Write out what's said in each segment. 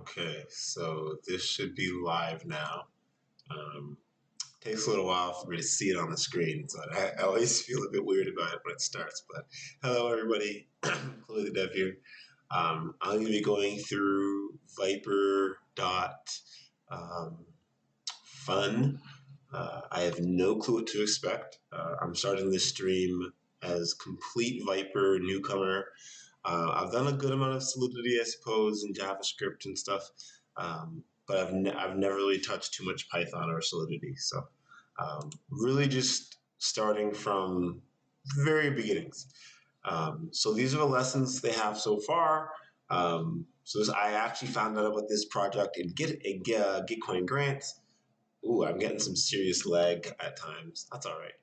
Okay, so this should be live now. Um, Takes a little while for me to see it on the screen, so I always feel a bit weird about it when it starts. But hello, everybody. Chloethedev here. I'm going to be going through Vyper.fun. I have no clue what to expect. I'm starting this stream as complete Vyper newcomer. I've done a good amount of Solidity, I suppose, and JavaScript and stuff, but I've never really touched too much Python or Solidity. So really just starting from very beginnings. So these are the lessons they have so far. I actually found out about this project in Gitcoin grants. Ooh, I'm getting some serious lag at times. That's all right.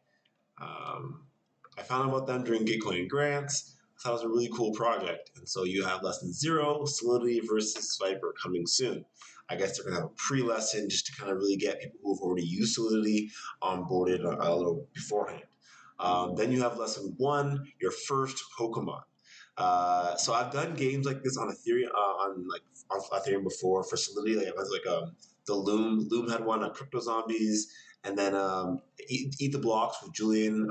I found out about them during Gitcoin grants. I thought it was a really cool project. And so you have lesson 0, Solidity versus Vyper, coming soon. I guess they're going to have a pre-lesson just to kind of really get people who have already used Solidity onboarded a little beforehand. Then you have lesson 1, your first Pokemon. So I've done games like this on Ethereum, on Ethereum before for Solidity. The Loom had one on Crypto Zombies. And then Eat the Blocks with Julian.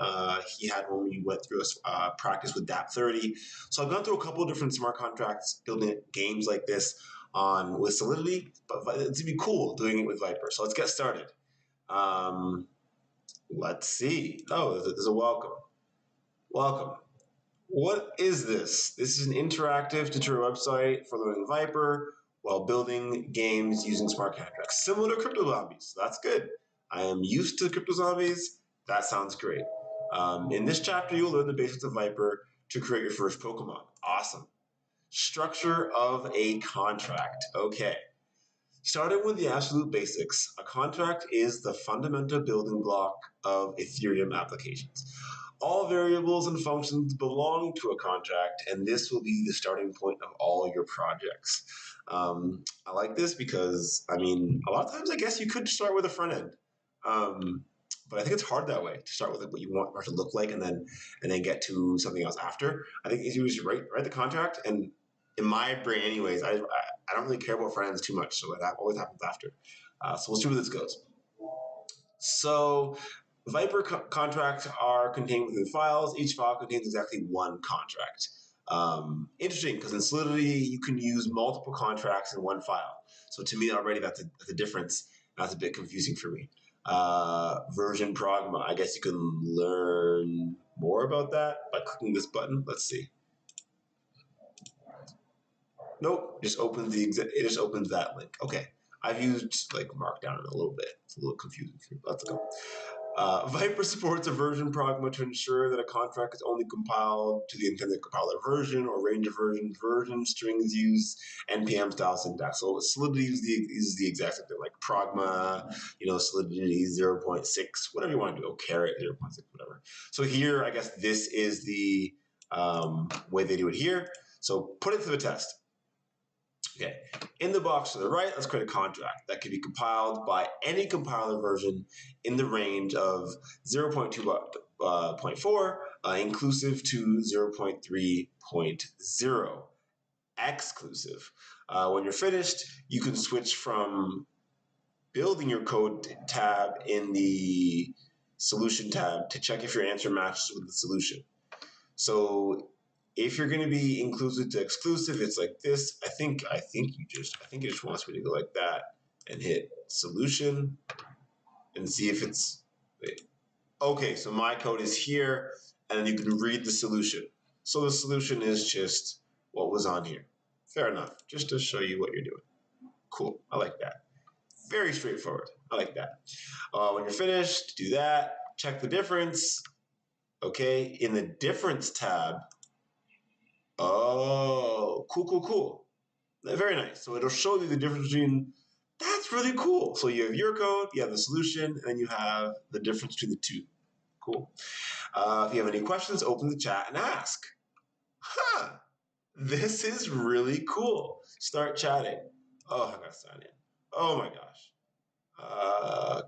He had one when you went through a practice with DAP30. So I've gone through a couple of different smart contracts building games like this with Solidity, but it'd be cool doing it with Vyper. So let's get started. Let's see. Oh, there's a welcome. Welcome. What is this? This is an interactive tutorial website for learning Vyper while building games using smart contracts, similar to Crypto Zombies. So that's good. I am used to Crypto Zombies. That sounds great. In this chapter, you'll learn the basics of Vyper to create your first Pokemon. Awesome. Structure of a contract. Okay. Starting with the absolute basics, a contract is the fundamental building block of Ethereum applications. All variables and functions belong to a contract, and this will be the starting point of all your projects. I like this because, a lot of times I guess you could start with a front end. But I think it's hard that way, to start with what you want it to look like and then get to something else after. I think you just write the contract, and in my brain anyways, I don't really care about front ends too much, so that always happens after. So we'll see where this goes. So Vyper contracts are contained within files. Each file contains exactly one contract. Interesting, because in Solidity, you can use multiple contracts in one file. So to me, already that's a difference. That's a bit confusing for me. Version progma. I guess you can learn more about that by clicking this button. Let's see. Nope, it just opens that link. Okay, I've used Markdown a little bit. It's a little confusing for me. Let's go. Vyper supports a version progma to ensure that a contract is only compiled to the intended compiler version or range of versions. Version strings use NPM style syntax. So Solidity uses the exact same thing, like progma, Solidity 0.6, whatever you want to do, caret 0.6, whatever. So here, I guess this is the way they do it here. So put it to the test. Okay, in the box to the right, let's create a contract that can be compiled by any compiler version in the range of 0.2.4 inclusive to 0.3.0 exclusive. When you're finished, you can switch from building your code tab in the solution tab to check if your answer matches with the solution. So if you're going to be inclusive to exclusive, it's like this. I think it just wants me to go like that and hit solution and see if it's, wait. Okay, so my code is here, and you can read the solution. So the solution is just what was on here. Fair enough, just to show you what you're doing. Cool, I like that. Very straightforward, I like that. When you're finished, do that, check the difference. Okay, in the difference tab, oh, cool. Very nice. So it'll show you the difference between, that's really cool. So you have your code, you have the solution, and then you have the difference between the two. Cool. If you have any questions, open the chat and ask. This is really cool. Start chatting. Oh, I gotta sign in. Oh my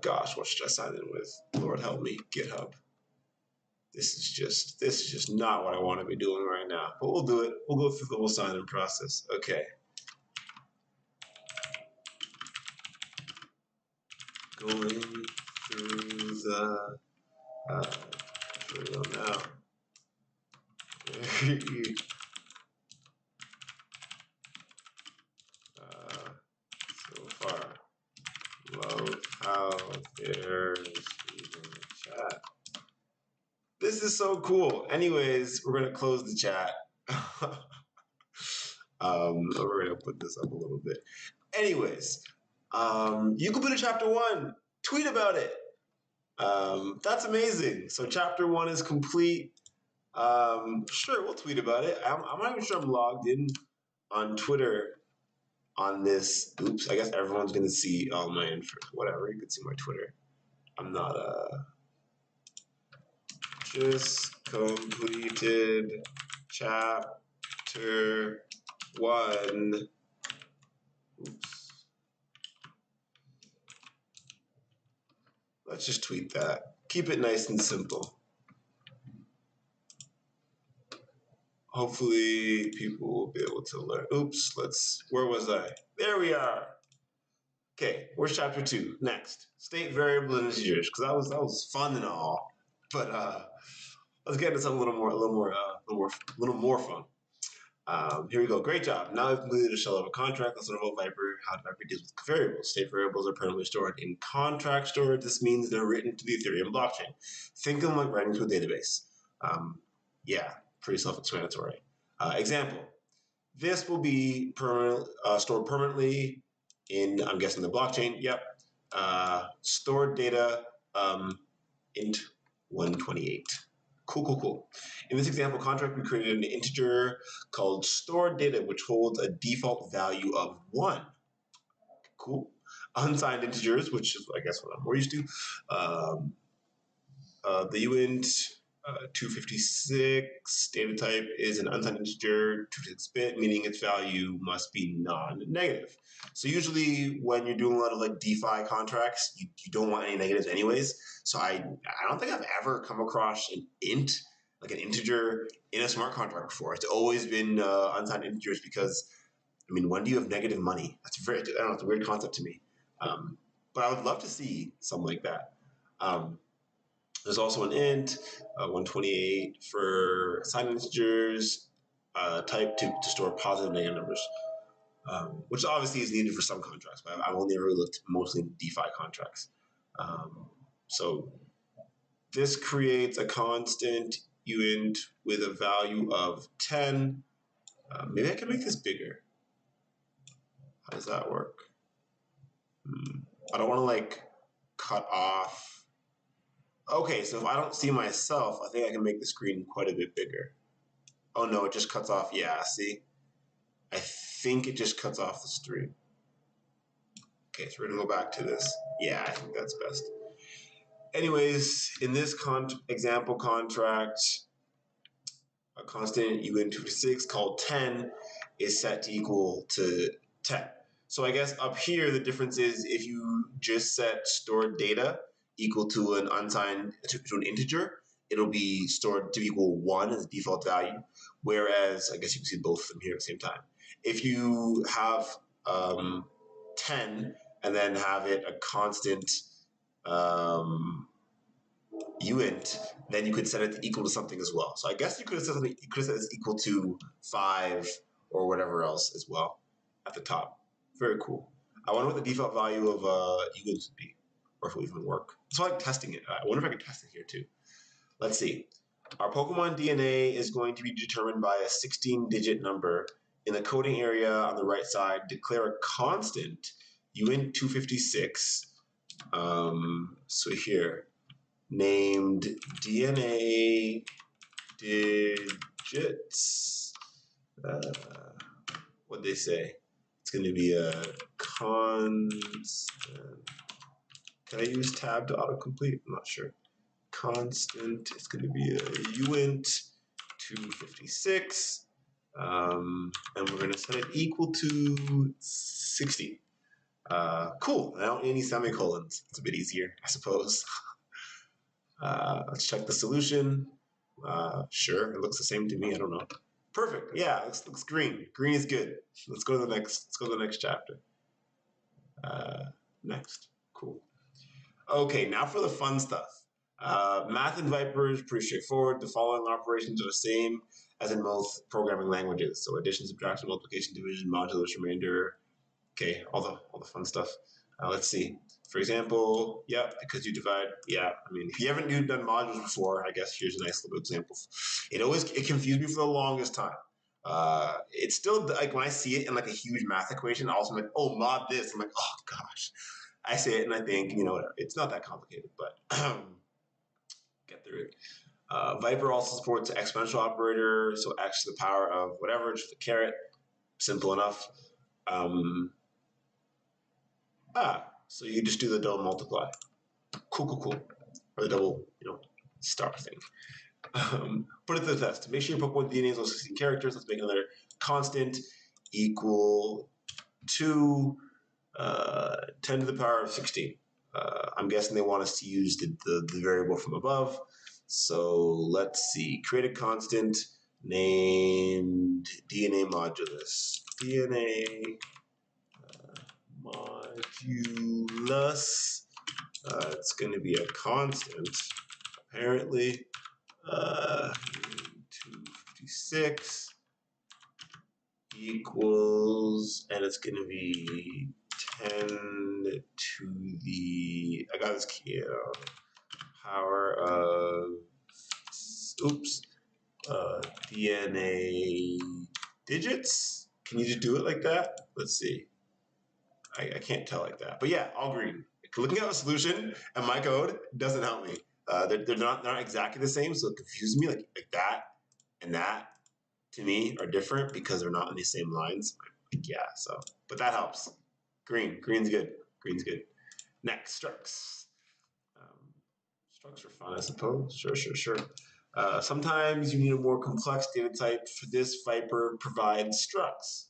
gosh. What should I sign in with? Lord help me, GitHub. This is just not what I want to be doing right now. But we'll do it. We'll go through the whole sign-in process. Okay. going through the tutorial now. So far, love how there's even a chat. This is so cool. Anyways, we're gonna close the chat. We're gonna put this up a little bit. Anyways, you can put a chapter 1. Tweet about it. That's amazing. So chapter 1 is complete. Sure, we'll tweet about it. I'm not even sure I'm logged in on Twitter on this. Oops, I guess everyone's gonna see all my info. Whatever, you can see my Twitter. I'm not just completed chapter 1. Oops. Let's just tweet that. Keep it nice and simple. Hopefully people will be able to learn. Oops, where was I? There we are. Okay, where's chapter 2? Next. State variable and integers, because that was fun and all. But let's get into something a little more fun. Here we go. Great job. Now we've completed a shell of a contract. Let's learn about Vyper, how Vyper deals with variables. State variables are permanently stored in contract storage. This means they're written to the Ethereum blockchain. Think of them like writing to a database. Yeah, pretty self-explanatory. Example. This will be stored permanently in, I'm guessing, the blockchain. Yep. Stored data int 128. Cool. In this example contract, we created an integer called stored data, which holds a default value of 1. Cool. Unsigned integers, which is, I guess, what I'm more used to. The uint 256 data type is an unsigned integer, 256-bit, meaning its value must be non-negative. So usually when you're doing a lot of like DeFi contracts, you don't want any negatives anyways. So I don't think I've ever come across an int, like an integer in a smart contract before. It's always been unsigned integers because, I mean, when do you have negative money? I don't know, it's a weird concept to me. But I would love to see something like that. There's also an int, 128 for assigned integers, type to store positive and negative numbers, which obviously is needed for some contracts, but I've only really looked mostly in DeFi contracts. So this creates a constant uint with a value of 10. Maybe I can make this bigger. How does that work? I don't want to like cut off. Okay, so if I don't see myself, I think I can make the screen quite a bit bigger. Oh no, it just cuts off. Yeah, see? I think it just cuts off the stream. Okay, so we're gonna go back to this. Yeah, I think that's best. Anyways, in this example contract, a constant uint256 called 10 is set to equal to 10. So I guess up here, the difference is if you just set stored data equal to an unsigned, to an integer, it'll be stored to equal 1 as the default value. Whereas, I guess you can see both of them here at the same time. If you have 10 and then have it a constant uint, then you could set it equal to something as well. So I guess you could have said it's equal to 5 or whatever else as well at the top. Very cool. I wonder what the default value of uint would be, or if it will even work. So I like testing it. I wonder if I can test it here too. Let's see. Our Pokemon DNA is going to be determined by a 16-digit number. In the coding area on the right side, declare a constant uint256. So here, named DNA digits. What'd they say? It's going to be a constant. Can I use tab to autocomplete? I'm not sure. Constant. It's going to be a uint 256. And we're going to set it equal to 60. Cool. I don't need any semicolons. It's a bit easier, I suppose. Let's check the solution. Sure, it looks the same to me. I don't know. Perfect. Yeah, it looks green. Green is good. Let's go to the next chapter. Next. Cool. Okay, now for the fun stuff. Math in Viper is pretty straightforward. The following operations are the same as in most programming languages. So addition, subtraction, multiplication, division, modulus, remainder. Okay, all the fun stuff. Let's see. For example, yeah, because you divide. Yeah, I mean, if you haven't done modules before, I guess here's a nice little example. It confused me for the longest time. It's still like when I see it in like a huge math equation, also I'm like, oh, mod this. I'm like, oh gosh. I say it and I think, whatever. It's not that complicated, but get through it. Viper also supports an exponential operator, so x to the power of whatever, just a caret. Simple enough. So you just do the double multiply. Cool. Or the double, star thing. Put it to the test. Make sure your Pokemon DNA is those 16 characters. Let's make another constant equal to 10 to the power of 16. I'm guessing they want us to use the variable from above. So let's see. Create a constant named DNA modulus. DNA modulus. It's going to be a constant, apparently. 256 equals, and it's going to be 10 to the, I got this key, power of, DNA digits. Can you just do it like that? Let's see. I can't tell like that. But yeah, all green. Looking at a solution and my code doesn't help me. They're not exactly the same, so it confuses me. Like that and that to me are different because they're not in the same lines. Like, yeah, so but that helps. Green's good. Next, structs. Structs are fun, I suppose. Sure. Sometimes you need a more complex data type. For this, Viper provides structs.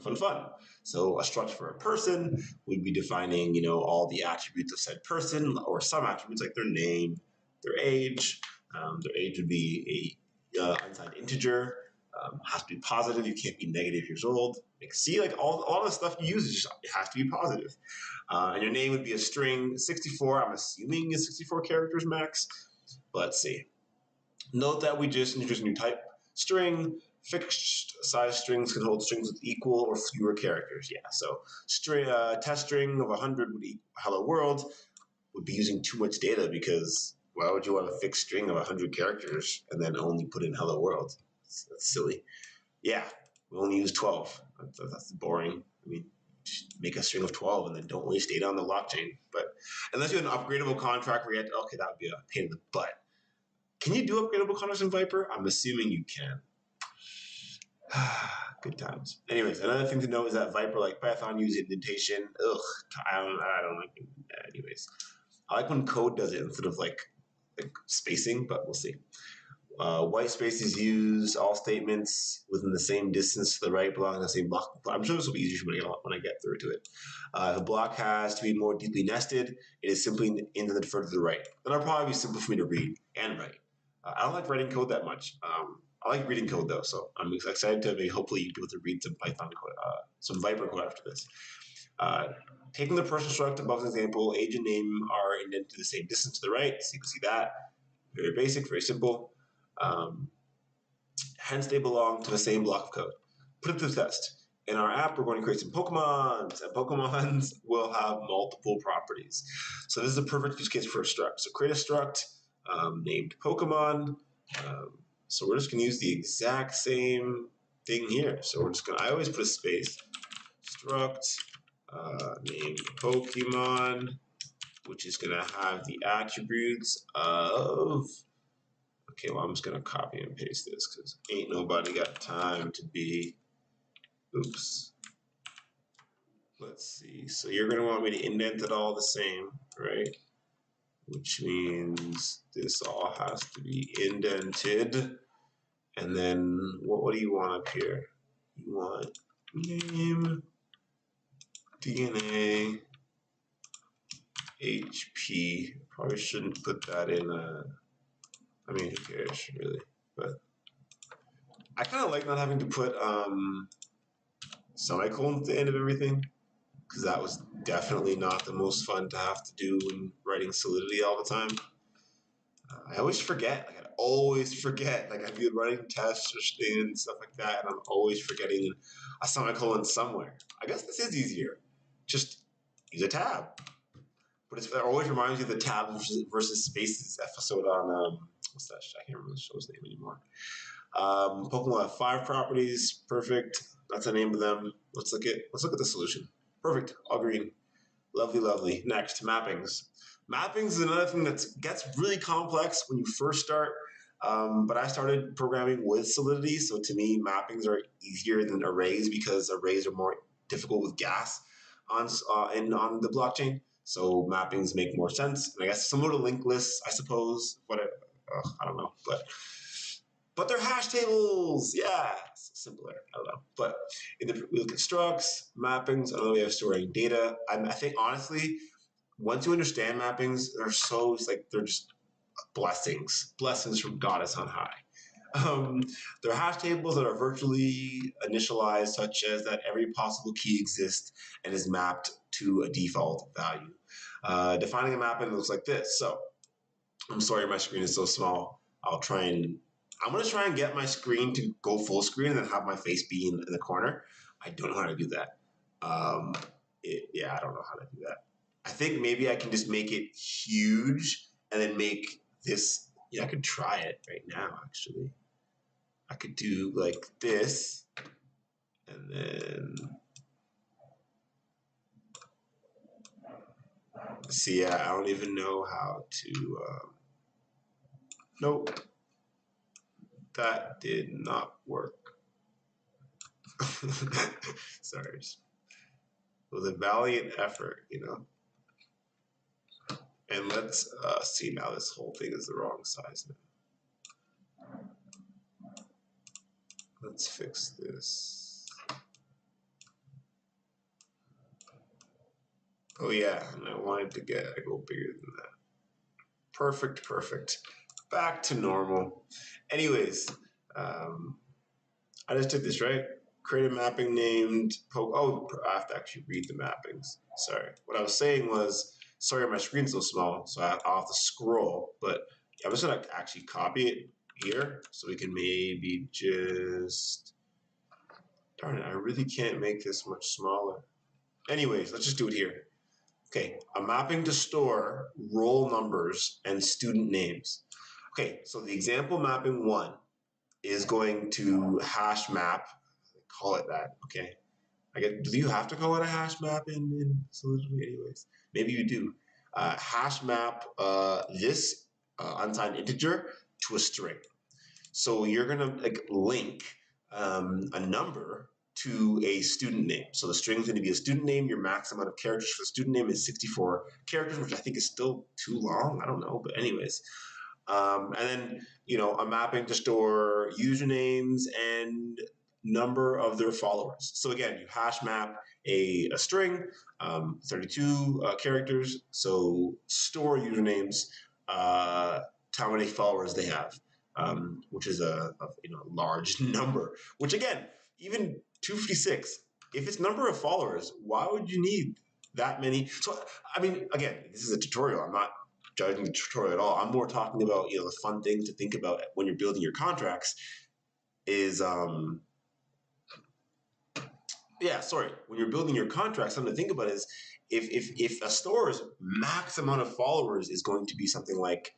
Fun. So a struct for a person would be defining, all the attributes of said person, or some attributes like their name, their age. Their age would be a unsigned integer. Has to be positive. You can't be -years old. Like, see, like all the stuff you use it has to be positive. And your name would be a string. 64. I'm assuming is 64 characters max. But let's see. Note that we just introduced a new type, string. Fixed size strings can hold strings with equal or fewer characters. Yeah, so test string of 100 would equal hello world would be using too much data, because why would you want a fixed string of 100 characters and then only put in hello world? That's silly. Yeah, we only use 12. That's boring. I mean, just make a string of 12 and then don't waste data on the blockchain. But unless you have an upgradable contract where you have to, okay, that would be a pain in the butt. Can you do upgradable contracts in Viper? I'm assuming you can. Good times. Anyways, another thing to note is that Viper, like Python, uses indentation. I don't like it. Anyways, I like when code does it instead of like spacing, but we'll see. White space is used. All statements within the same distance to the right belong to the same block. I'm sure this will be easier when I get through to it. If a block has to be more deeply nested, it is simply indented further to the right. That'll probably be simple for me to read and write. I don't like writing code that much. I like reading code though, so I'm excited to hopefully be able to read some Python code, some Viper code after this. Taking the person struct above the example, age and name are indented to the same distance to the right, so you can see that. Very basic, very simple. Hence, they belong to the same block of code. Put it to the test. In our app, we're going to create some Pokemons, and Pokemons will have multiple properties. So this is a perfect use case for a struct. So create a struct named Pokemon. So we're just going to use the exact same thing here. So we're just going to, I always put a space, struct named Pokemon, which is going to have the attributes of, okay, well, I'm just going to copy and paste this because ain't nobody got time to be, Let's see. So you're going to want me to indent it all the same, right? Which means this all has to be indented. And then what do you want up here? You want name, DNA, HP. Probably shouldn't put that in I mean, who cares, really? But I kind of like not having to put semicolons at the end of everything. because that was definitely not the most fun to have to do when writing Solidity all the time. I always forget. Like, I always forget. Like, I'd be writing tests or and stuff like that, and I'm always forgetting a semicolon somewhere. I guess this is easier. Just use a tab. But it always reminds you of the tabs versus spaces episode on, what's that? I can't remember the show's name anymore. Pokemon have 5 properties. Perfect. That's the name of them. Let's look at the solution. Perfect. All green. Lovely, lovely. Next, mappings. Mappings is another thing that gets really complex when you first start. But I started programming with Solidity, so to me, mappings are easier than arrays because arrays are more difficult with gas on the blockchain. So mappings make more sense. And I guess similar to linked lists, I suppose. I don't know, but they're hash tables. Yeah, simpler. I don't know. But we look at structs, mappings, another way of storing data. I think honestly, once you understand mappings, they're just blessings from Goddess on high. They're hash tables that are virtually initialized, such as that every possible key exists and is mapped to a default value. Defining a mapping looks like this. So, I'm sorry my screen is so small. I'm going to try and get my screen to go full screen and then have my face be in the corner. I don't know how to do that. I don't know how to do that. I think maybe I can just make it huge and then make this. Yeah, I could try it right now, actually. I could do like this and then. See, I don't even know how to. Nope. That did not work. Sorry. It was a valiant effort, And let's see now. This whole thing is the wrong size now. Let's fix this. Oh yeah, and I wanted to go bigger than that. Perfect. Back to normal. Anyways, I just did this, right? Create a mapping named I have to actually read the mappings. Sorry. What I was saying was, sorry, my screen's so small, so I'll have to scroll, but I'm just going to actually copy it here so we can maybe just, darn it, I really can't make this much smaller. Anyways, let's just do it here. Okay, a mapping to store roll numbers and student names. Okay, so the example mapping 1 is going to hash map, call it that, okay? Do you have to call it a hash map in Solidity anyways? Maybe you do. Hash map this unsigned integer to a string. So you're gonna link a number to a student name. So the string is going to be a student name. Your max amount of characters for the student name is 64 characters, which I think is still too long. I don't know, but anyways. And then, a mapping to store usernames and number of their followers. So again, you hash map a string, 32 characters. So store usernames, how many followers they have, which is a large number. Which again, even 256. If it's number of followers, why would you need that many? So I mean, again, this is a tutorial. I'm not judging the tutorial at all. I'm more talking about the fun thing to think about when you're building your contracts is when you're building your contracts, something to think about is if a store's max amount of followers is going to be something like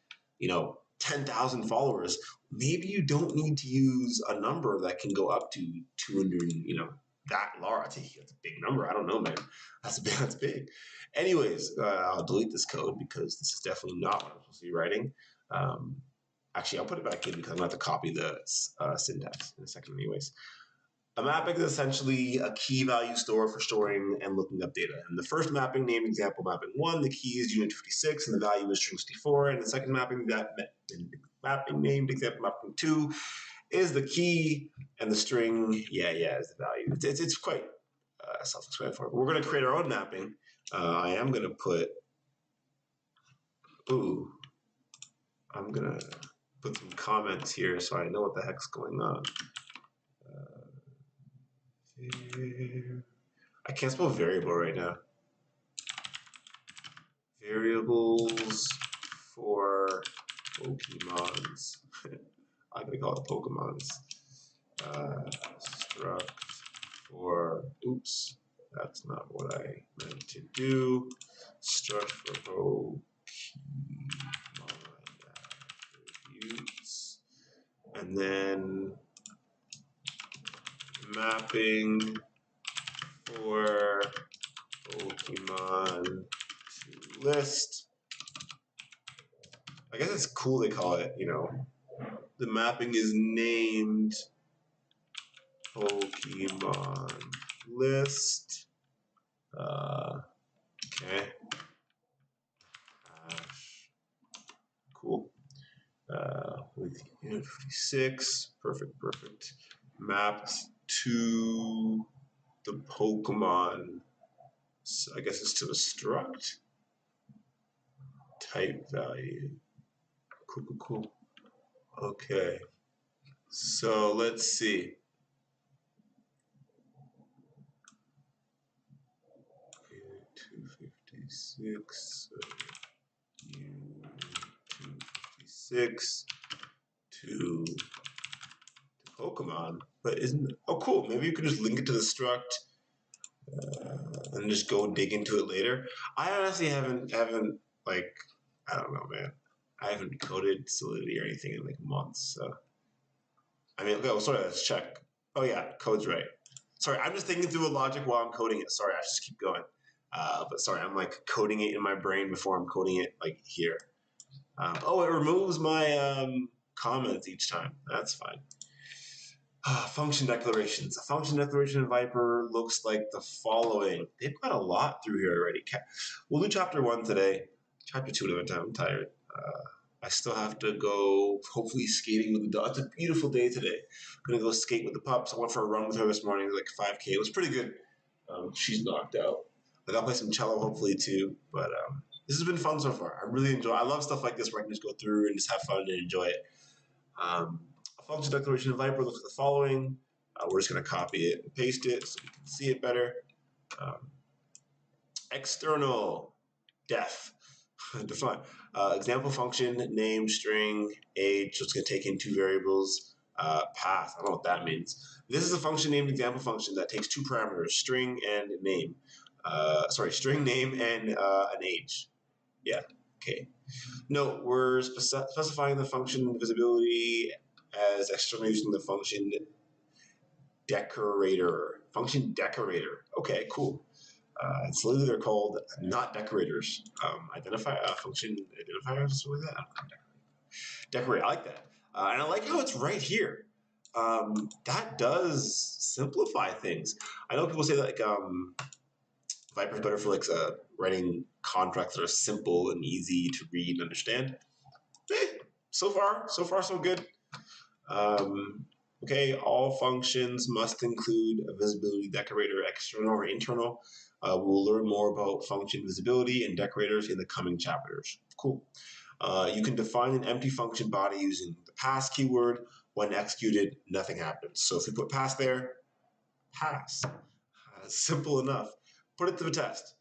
10,000 followers, maybe you don't need to use a number that can go up to 200, that large. That's a big number. I don't know, man. That's big. Anyways, I'll delete this code because this is definitely not what I'm supposed to be writing. Actually, I'll put it back in because I'm going to have to copy the syntax in a second anyways. A mapping is essentially a key value store for storing and looking up data. And the first mapping named example mapping 1, the key is unit 56 and the value is string 64. And the second mapping named example mapping 2 is the key and the string, is the value. It's quite self-explanatory. We're going to create our own mapping. I am going to I'm going to put some comments here so I know what the heck's going on. I can't spell variable right now. Variables for Pokemons. I'm gonna call it Pokemons. Struct for, oops, that's not what I meant to do. Struct for Pokemon attributes. And then mapping for Pokemon to list. I guess it's cool they call it, you know, the mapping is named Pokemon list. Okay. Cool. With unit 56. Perfect. Mapped to the Pokemon. So I guess it's to the struct type value. Cool. Okay. So let's see. 256. 256 to Pokemon, but isn't, oh cool, maybe you could just link it to the struct and just go dig into it later. I honestly haven't like, I don't know, man. I haven't coded Solidity or anything in like months, so. I mean, okay, sorry, let's check. Oh yeah, code's right. Sorry, I'm just thinking through a logic while I'm coding it. Sorry, I just keep going. But sorry, I'm like coding it in my brain before I'm coding it like here. Oh, it removes my comments each time. That's fine. Function declarations. A function declaration in Vyper looks like the following. They've got a lot through here already. We'll do chapter 1 today. Chapter 2 another time. I'm tired. I still have to go, hopefully, skating with the dog. It's a beautiful day today. I'm going to go skate with the pups. I went for a run with her this morning, like 5K. It was pretty good. She's knocked out. Like, I'll play some cello, hopefully, too. But this has been fun so far. I really enjoy it. I love stuff like this where I can just go through and just have fun and enjoy it. A function declaration in Vyper looks like the following. We're just going to copy it and paste it so we can see it better. External def. Define. Example function, name, string, age. So it's going to take in two variables. Path. I don't know what that means. This is a function named example function that takes two parameters, string and name. String, name, and an age. Yeah. Okay. No, we're specifying the function visibility as external using the function decorator. Function decorator. Okay, cool. It's literally they're called not decorators. Function identifiers, something like that. Decorate. I like that, and I like how it's right here. That does simplify things. I know people say that like Vyper's better for like writing contracts that are simple and easy to read and understand. So far, so good. Okay, all functions must include a visibility decorator, external or internal. We'll learn more about function visibility and decorators in the coming chapters. Cool. You can define an empty function body using the pass keyword. When executed, nothing happens. So if we put pass there, pass. Simple enough. Put it to the test.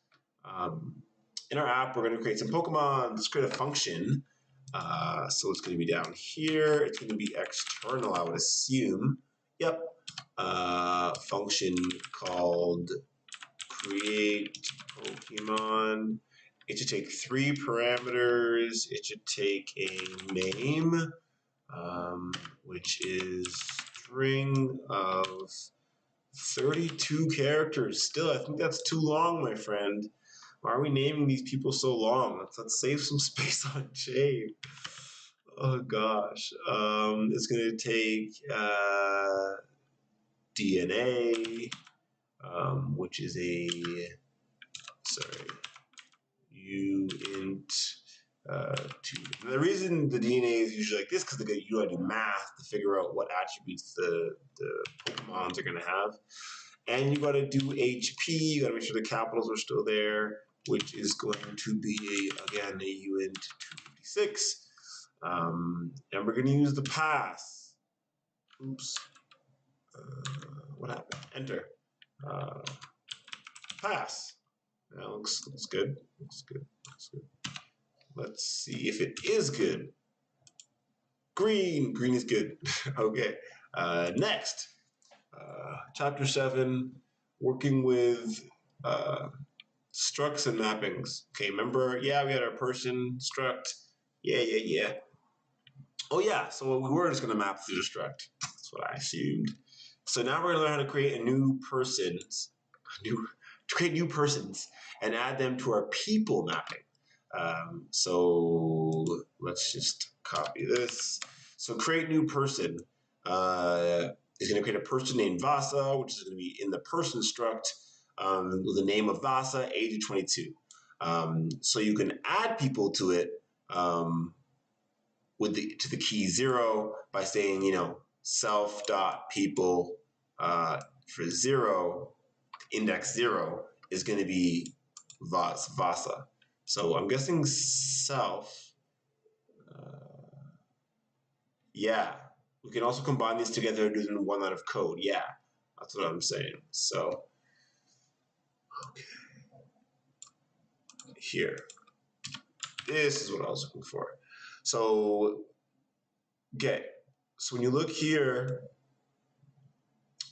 In our app, we're going to create some Pokemon. Let's create a function. So it's going to be down here. It's going to be external, I would assume. Yep. Function called create Pokemon. It should take 3 parameters. It should take a name, which is string of 32 characters. Still, I think that's too long, my friend. Why are we naming these people so long? Let's save some space on chain. Oh gosh. It's going to take DNA, which is uint 2. The reason the DNA is usually like this because you got to do math to figure out what attributes the Pokemons are going to have. And you got to do HP. You got to make sure the capitals are still there, which is going to be, again, a uint 256. And we're going to use the pass. Oops. What happened? Enter. Pass. That looks good. Looks good. Looks good. Let's see if it is good. Green. Green is good. Okay. Next. Chapter 7. Working with structs and mappings. Okay, remember? Yeah, we had our person struct. Yeah. Oh, yeah. So we were just going to map through the struct. That's what I assumed. So now we're going to learn how to create a new persons, to create new persons and add them to our people mapping. So let's just copy this. So create new person is going to create a person named Vasa, which is going to be in the person struct with the name of Vasa, age of 22. So you can add people to it to the key 0 by saying, self dot people for 0, index 0 is going to be Vasa. So I'm guessing self. Yeah. We can also combine these together and do them in one line of code. Yeah. That's what I'm saying. So, okay. Here. This is what I was looking for. So, okay. So when you look here,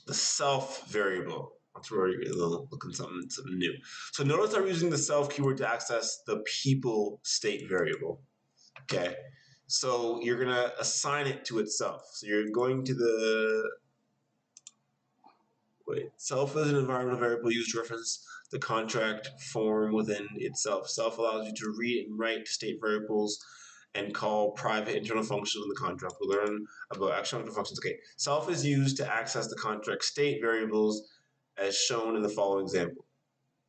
the self variable. That's where you're looking something new. So notice I'm using the self keyword to access the people state variable. Okay. So you're going to assign it to itself. So you're going to self is an environmental variable used to reference the contract form within itself. Self allows you to read and write state variables and call private internal functions in the contract. We'll learn about external functions. Okay. Self is used to access the contract state variables as shown in the following example.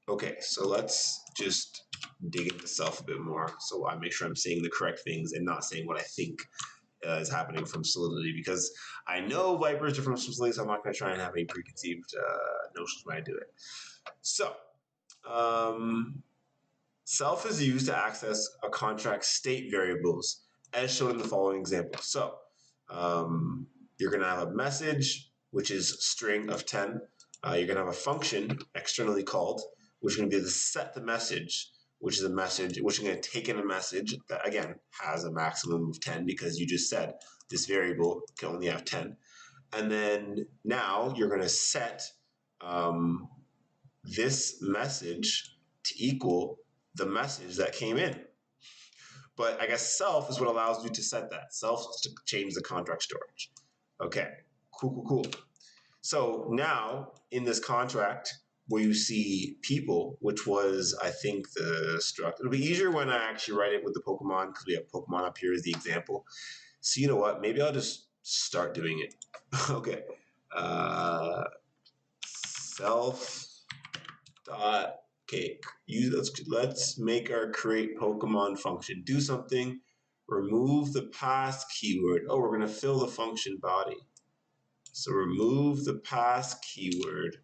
Okay, so let's just dig into self a bit more so I make sure I'm saying the correct things and not saying what I think is happening from Solidity, because I know Vyper is different from Solidity, so I'm not going to try and have any preconceived notions when I do it. So, self is used to access a contract state variables as shown in the following example. So, you're going to have a message, which is string of 10. You're going to have a function externally called, which is going to be the set the message, which is a message, which is going to take in a message that, again, has a maximum of 10 because you just said this variable can only have 10. And then now you're going to set this message to equal the message that came in. But I guess self is what allows you to set that. Self is to change the contract storage. Okay, cool. So now in this contract, where you see people, which was, I think, the struct. It'll be easier when I actually write it with the Pokemon because we have Pokemon up here as the example. So you know what? Maybe I'll just start doing it. Okay. Self dot. Okay. Let's make our create Pokemon function. Do something. Remove the pass keyword. Oh, we're going to fill the function body. So remove the pass keyword.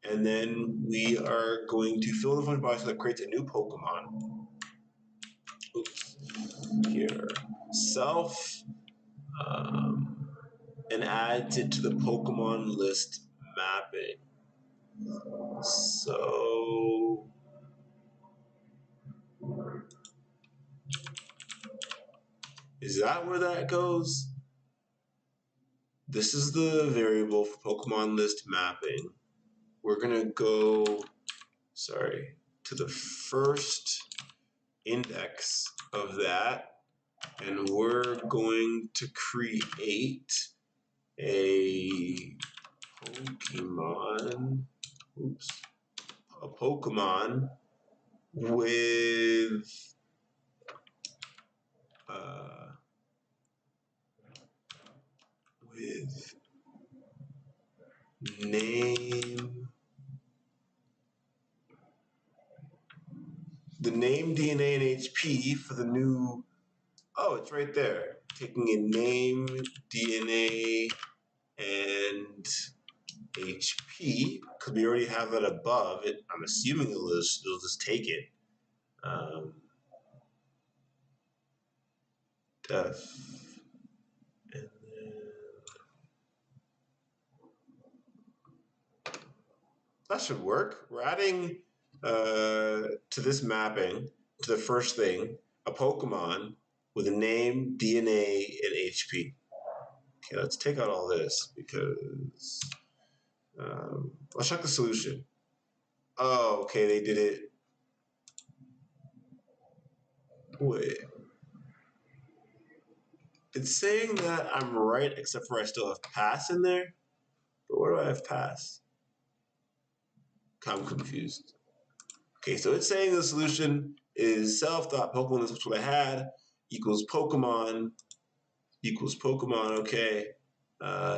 And then we are going to fill the function body so that creates a new Pokemon. Oops. Here. Self. And adds it to the Pokemon list mapping. So. Is that where that goes? This is the variable for Pokemon list mapping. We're going to go, to the first index of that, and we're going to create a Pokemon with name, DNA, and HP for the new. Oh, it's right there. Taking a name, DNA, and HP, because we already have that above it. I'm assuming it'll just take it. Def. And then that should work. We're adding to this mapping, to the first thing, a Pokemon with a name, DNA, and HP. Okay, let's take out all this because let's check the solution. Oh, okay, they did it. Wait. It's saying that I'm right, except for I still have pass in there. But where do I have pass? I'm confused. Okay, so it's saying the solution is self.pokemon, that's what I had, equals Pokemon, okay.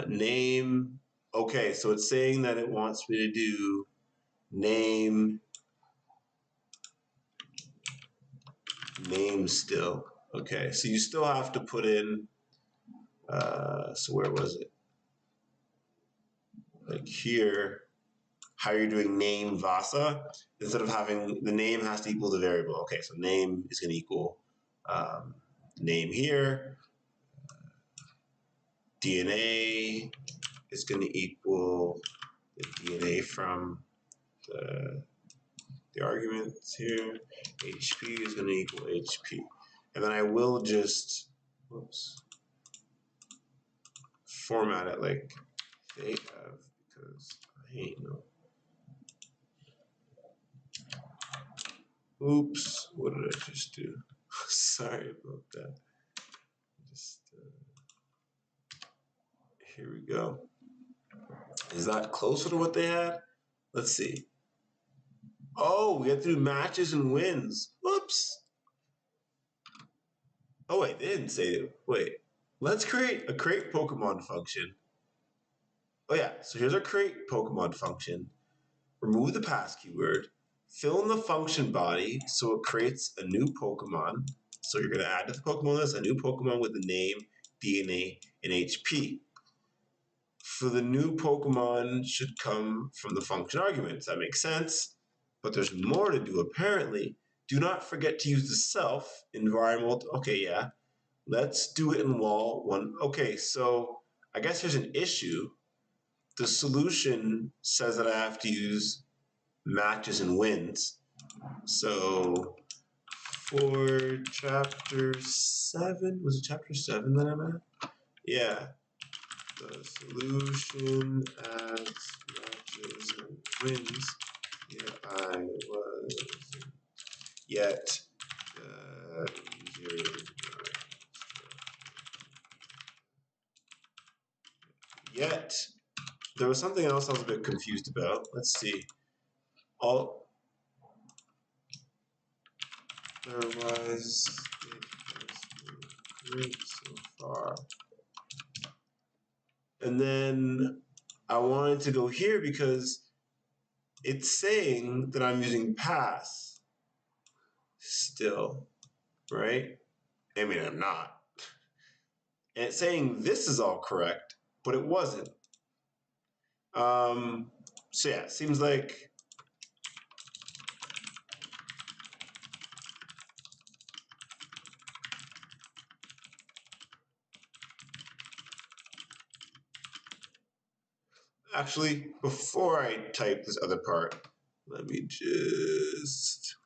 Name, okay, so it's saying that it wants me to do name still. Okay, so you still have to put in, so where was it? Like here, how you're doing name Vasa, instead of having the name has to equal the variable. Okay, so name is going to equal name here. DNA is going to equal the DNA from the arguments here. HP is going to equal HP. And then I will just, format it like they have, because I ain't no. Oops, what did I just do? Sorry about that. Just here we go. Is that closer to what they had? Let's see. Oh, we have to do matches and wins. Whoops. Oh wait, they didn't say it. Wait. Let's create a create Pokemon function. Oh yeah, so here's our create Pokemon function. Remove the pass keyword. Fill in the function body so it creates a new Pokemon. So you're going to add to the Pokemon list a new Pokemon with the name, DNA, and HP. For the new Pokemon should come from the function arguments. That makes sense. But there's more to do apparently. Do not forget to use the self environment. Okay, yeah. Let's do it in wall one. Okay, so I guess there's an issue. The solution says that I have to use matches and wins. So for chapter 7, was it chapter 7 that I'm at? Yeah. The solution adds matches and wins. Yet I was yet yet there was something else I was a bit confused about. Let's see. All there was great so far. And then I wanted to go here because it's saying that I'm using pass still, right? I mean, I'm not. And it's saying this is all correct, but it wasn't. So yeah, it seems like actually, before I type this other part, let me just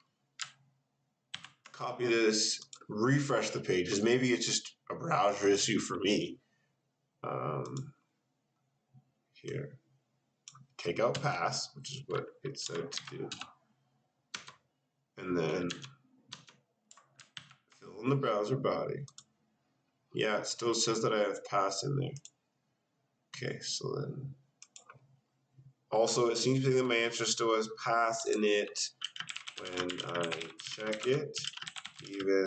copy this, refresh the pages. Maybe it's just a browser issue for me. Here, take out pass, which is what it said to do. And then fill in the browser body. Yeah, it still says that I have pass in there. Okay, so then also, it seems to me that my answer still has pass in it when I check it, even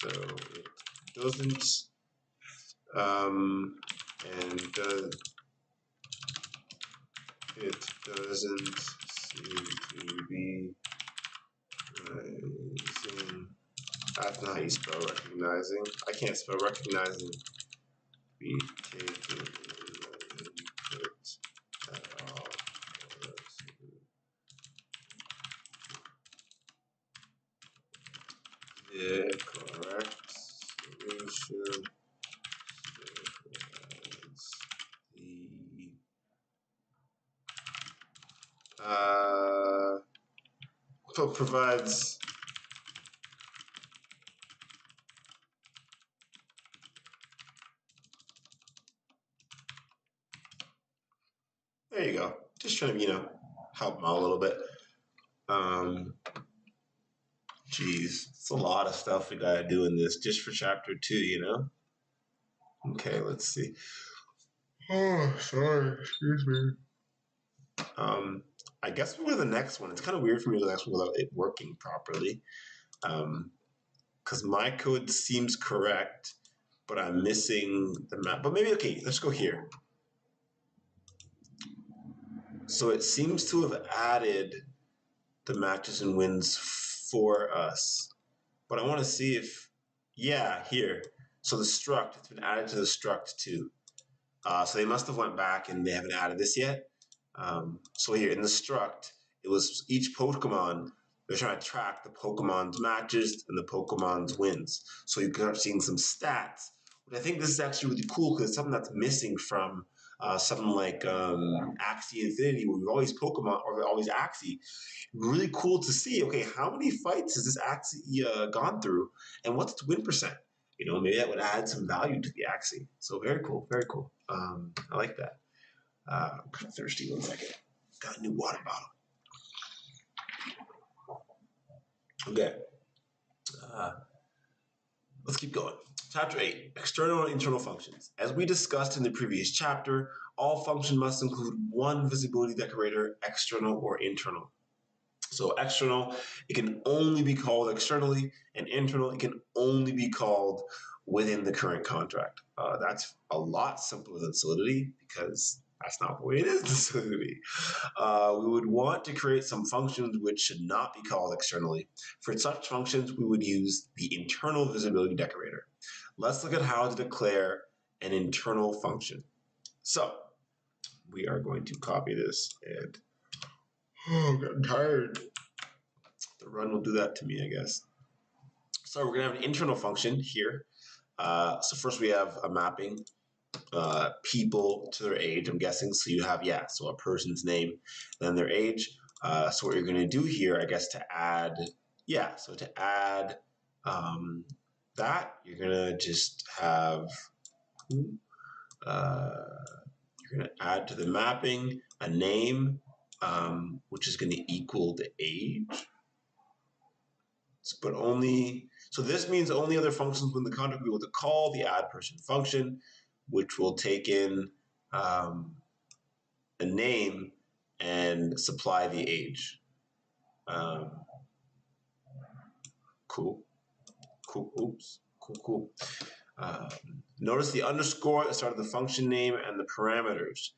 though it doesn't. And it doesn't seem to be recognizing. That's not how you spell recognizing. I can't spell recognizing. Be taken input at all. The correct solution provides there you go. Just trying to, help them out a little bit. Geez, it's a lot of stuff we gotta do in this just for chapter 2. Okay, let's see. Oh, sorry, excuse me. I guess we'll go to the next one. It's kind of weird for me to go to the next one without it working properly. Because my code seems correct, but I'm missing the map. But maybe, okay, let's go here. So it seems to have added the matches and wins for us. But I want to see if, yeah, here. So the struct, it's been added to the struct too. So they must have went back and they haven't added this yet. So here in the struct, it was each Pokemon, they're trying to track the Pokemon's matches and the Pokemon's wins. So you can start seeing some stats, which I think this is actually really cool because it's something that's missing from something like Axie Infinity, where we've always Pokemon or always Axie. Really cool to see, okay, how many fights has this Axie gone through and what's its win percent? Maybe that would add some value to the Axie. So very cool, very cool. I like that. I'm kind of thirsty. 1 second. Got a new water bottle. Okay. Let's keep going. Chapter 8, External and Internal Functions. As we discussed in the previous chapter, all functions must include one visibility decorator, external or internal. So external, it can only be called externally, and internal, it can only be called within the current contract. That's a lot simpler than Solidity because that's not the way it is in Solidity. We would want to create some functions which should not be called externally. For such functions, we would use the internal visibility decorator. Let's look at how to declare an internal function. So we are going to copy this and I'm getting tired. The run will do that to me, I guess. So we're going to have an internal function here. So first we have a mapping, people to their age, I'm guessing. So you have, so a person's name, then their age. So what you're going to do here, I guess, to add, that, you're going to just have, you're going to add to the mapping a name, which is going to equal the age. But only, so this means only other functions within the contract will be able to call the add person function, which will take in a name and supply the age. Cool. Notice the underscore at the start of the function name and the parameters.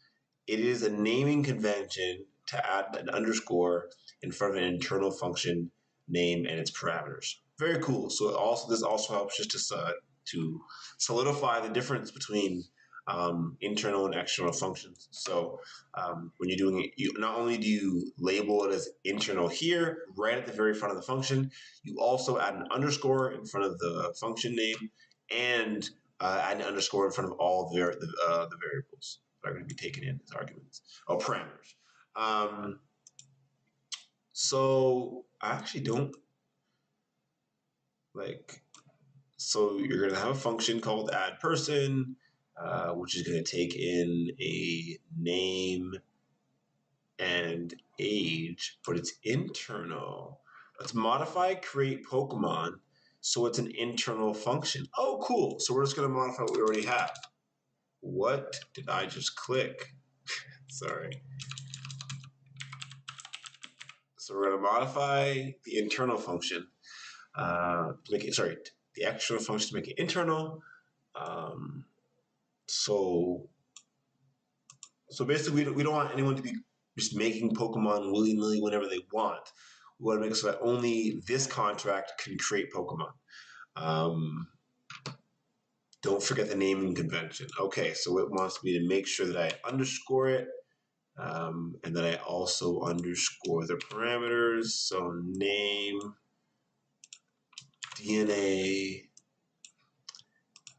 It is a naming convention to add an underscore in front of an internal function name and its parameters. Very cool. So this also helps just to solidify the difference between internal and external functions. So when you're doing it, not only do you label it as internal here, right at the very front of the function, you also add an underscore in front of the function name and add an underscore in front of all the variables that are going to be taken in as arguments or parameters. So I actually don't so you're going to have a function called add person, which is going to take in a name and age, but it's internal. Let's modify create Pokemon so it's an internal function. Oh, cool. So we're just going to modify what we already have. What did I just click? Sorry. So we're going to modify the internal function to make it, the external function to make it internal. So basically, we don't want anyone to be just making Pokemon willy-nilly whenever they want. We want to make it so that only this contract can create Pokemon. Don't forget the naming convention. Okay, so it wants me to make sure that I underscore it, and that I also underscore the parameters. So name, DNA,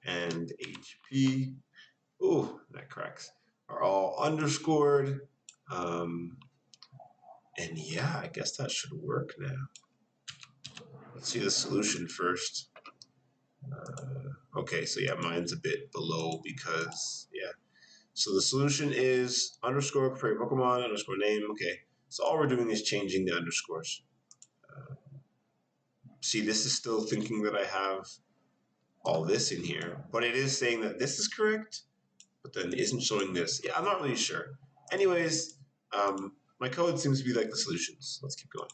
and HP. Ooh, that cracks. Are all underscored. And yeah, I guess that should work now. Let's see the solution first. Okay, so yeah, mine's a bit below because, yeah. So the solution is underscore create Pokemon underscore name. Okay, so all we're doing is changing the underscores. See, this is still thinking that I have all this in here, but it is saying that this is correct, but then isn't showing this. Yeah, I'm not really sure. Anyways, my code seems to be like the solutions. Let's keep going.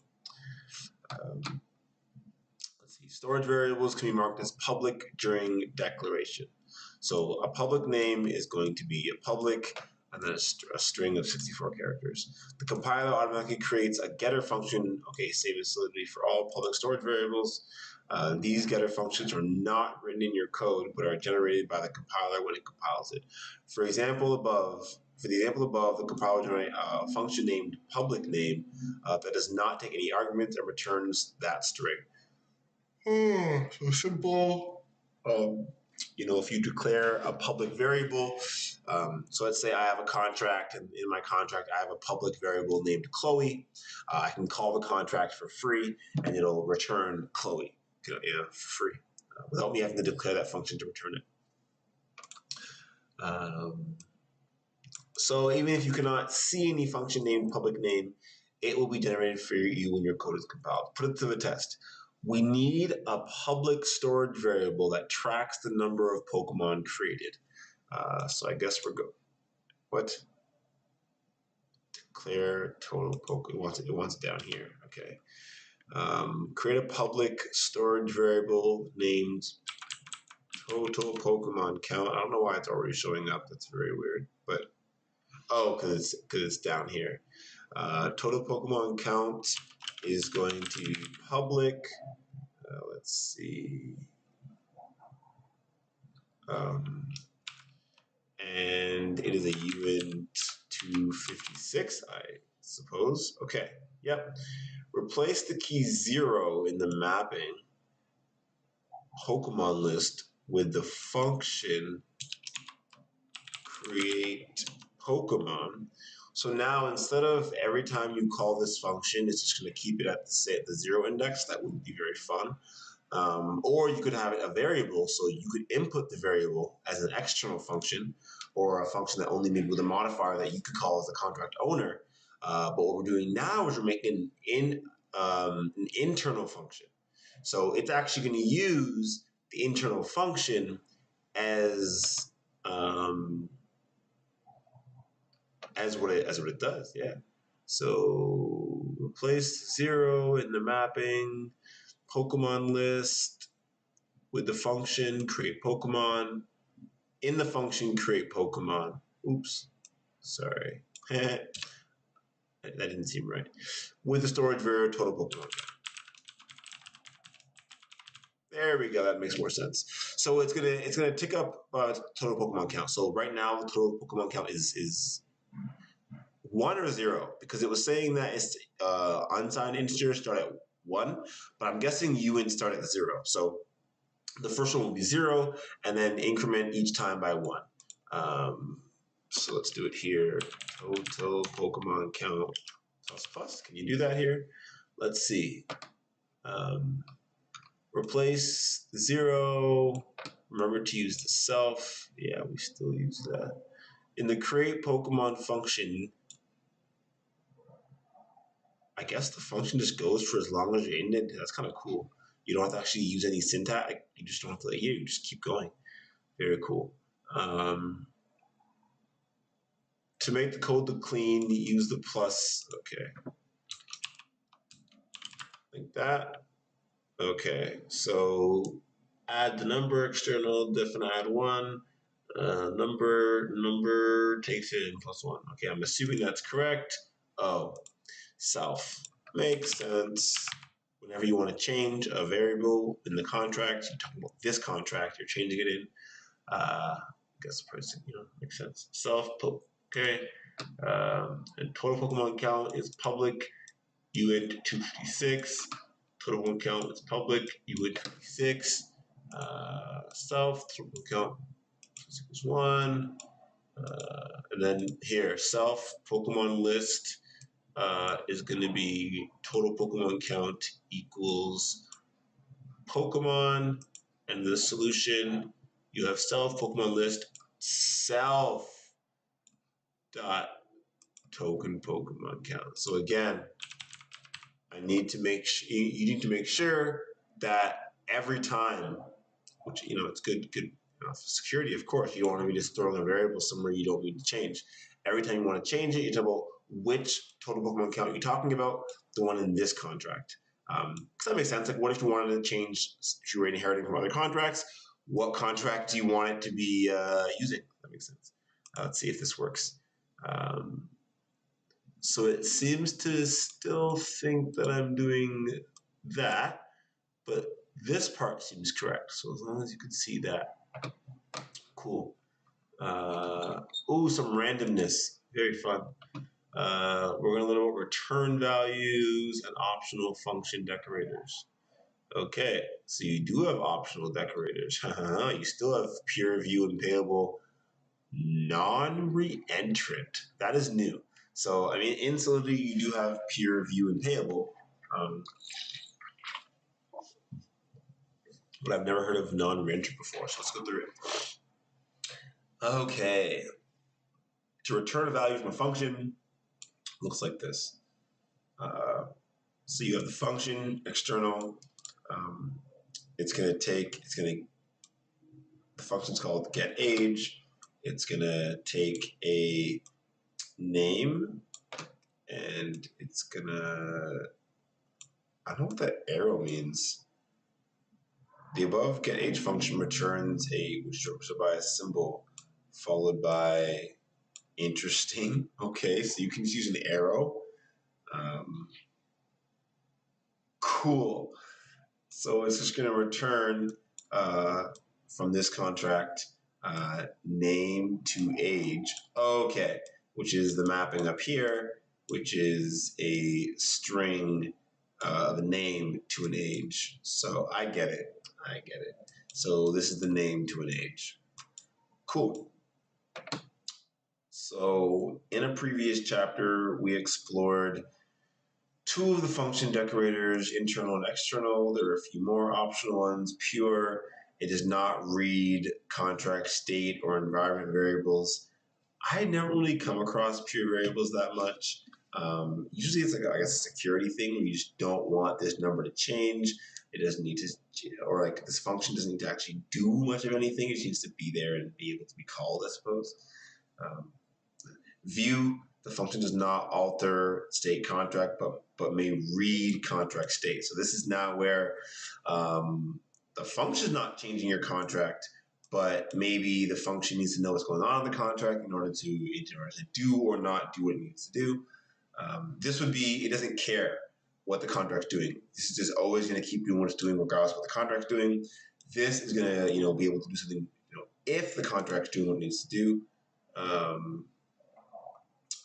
Let's see. Storage variables can be marked as public during declaration. So a public name is going to be a public and then a string of 64 characters. The compiler automatically creates a getter function. Okay, save as solidity for all public storage variables. These getter functions are not written in your code, but are generated by the compiler when it compiles it. For the example above, the compiler generates a function named public name that does not take any arguments and returns that string. So simple. If you declare a public variable, so let's say I have a contract, and in my contract I have a public variable named Chloe. I can call the contract for free, and it'll return Chloe, for free, without me having to declare that function to return it. So even if you cannot see any function named public name, it will be generated for you when your code is compiled. Put it to the test. We need a public storage variable that tracks the number of Pokemon created. So I guess we're good. What? Declare total Pokemon. It wants it down here. Okay. Create a public storage variable named total Pokemon count. I don't know why it's already showing up. That's very weird. But because it's down here. Total Pokemon count is going to be public. Let's see. And it is a uint 256, I suppose. Okay, yep. Replace the key 0 in the mapping Pokemon list with the function create Pokemon. So now instead of every time you call this function, it's just going to keep it at the 0 index. That wouldn't be very fun. Or you could have it a variable, so you could input the variable as an external function, or a function that only made with a modifier that you could call as the contract owner. But what we're doing now is we're making an internal function. So it's actually going to use the internal function as what it does. Yeah. So replace 0 in the mapping Pokemon list with the function create Pokemon. In the function create Pokemon. Oops. Sorry. That didn't seem right. With the storage variable total Pokemon. There we go. That makes more sense. So it's gonna tick up total Pokemon count. So right now the total Pokemon count is 1 or 0, because it was saying that it's unsigned integers start at 1, but I'm guessing uint start at 0. So the first one will be 0, and then increment each time by 1. So let's do it here. Total Pokemon count plus. Can you do that here? Let's see. Replace the 0. Remember to use the self. Yeah, we still use that. In the create Pokemon function, I guess the function just goes for as long as you're in it. That's kind of cool. You don't have to actually use any syntax. You just don't have to. You just keep going. Very cool. To make the code look clean, use the plus. Okay. Like that. Okay. So add the number external, definite add 1. Number takes it in +1. Okay, I'm assuming that's correct. Oh, self. Makes sense. Whenever you want to change a variable in the contract, you're talking about this contract, you're changing it in. I guess the person, makes sense. Self, okay. And total Pokemon count is public. Uint 256. Total Pokemon count is public. Uint 256. Self, total Pokemon count equals 1. And then here, self, Pokemon list is going to be total Pokemon count equals Pokemon, and the solution you have self Pokemon list self dot token Pokemon count. So again, I need to make you need to make sure that every time, which it's good for security, of course. You don't want to be just throwing a variable somewhere you don't need to change. Every time you want to change it, you talk about which total Pokemon count you're talking about, the one in this contract. Because that makes sense. Like, what if you wanted to change, if you were inheriting from other contracts, what contract do you want it to be using? That makes sense. Let's see if this works. So it seems to still think that I'm doing that, but this part seems correct. So as long as you can see that, cool. Some randomness, very fun. We're going to learn about return values and optional function decorators. Okay, so you do have optional decorators. You still have peer review and payable non-reentrant. That is new. So, in Solidity, you do have peer review and payable, but I've never heard of non-reentrant before, so let's go through it. Okay. To return a value from a function, looks like this. So you have the function external. The function's called get age. It's gonna take a name, and it's gonna, I don't know what that arrow means. The above get age function returns which is represented by a symbol followed by interesting. Okay, so you can just use an arrow. Cool. So it's just going to return from this contract name to age. Okay, which is the mapping up here, which is a string of a name to an age. So I get it. So this is the name to an age. Cool. So in a previous chapter, we explored two of the function decorators, internal and external. There are a few more optional ones. Pure, it does not read contract state or environment variables. I had never really come across pure variables that much. Usually it's a security thing where you just don't want this number to change. It doesn't need to, or like this function doesn't need to actually do much of anything. It just needs to be there and be able to be called, I suppose. View, the function does not alter state contract, but may read contract state. So this is now where the function is not changing your contract, but maybe the function needs to know what's going on in the contract in order to do or not do what it needs to do. This would be, it doesn't care what the contract's doing. This is just always going to keep doing what it's doing regardless of what the contract's doing. This is going to, be able to do something, if the contract's doing what it needs to do.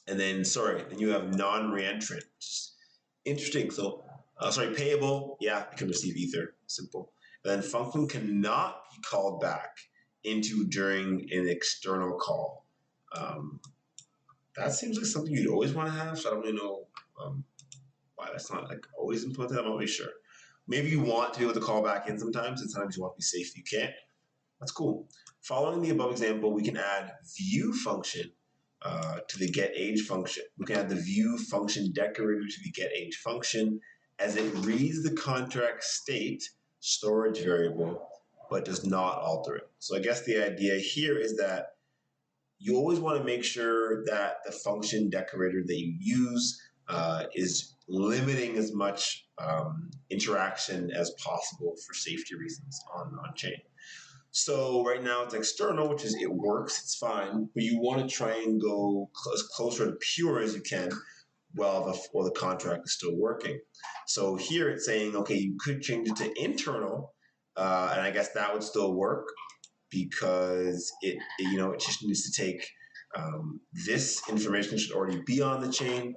And then you have non-reentrant. Interesting. So, payable, yeah, it can receive ether. Simple. And then function cannot be called back into during an external call. That seems like something you'd always want to have. So I don't really know why that's not always implemented. I'm not really sure. Maybe you want to be able to call back in sometimes, and sometimes you want to be safe. You can't. That's cool. Following the above example, we can add view function to the get age function. We can add the view function decorator to the get age function as it reads the contract state storage variable but does not alter it. So I guess the idea here is that you always want to make sure that the function decorator that you use is limiting as much interaction as possible for safety reasons on chain. So right now it's external, which is it works, it's fine, but you want to try and go as closer to pure as you can while the contract is still working. So here it's saying, okay, you could change it to internal, and I guess that would still work because it just needs to take this information should already be on the chain.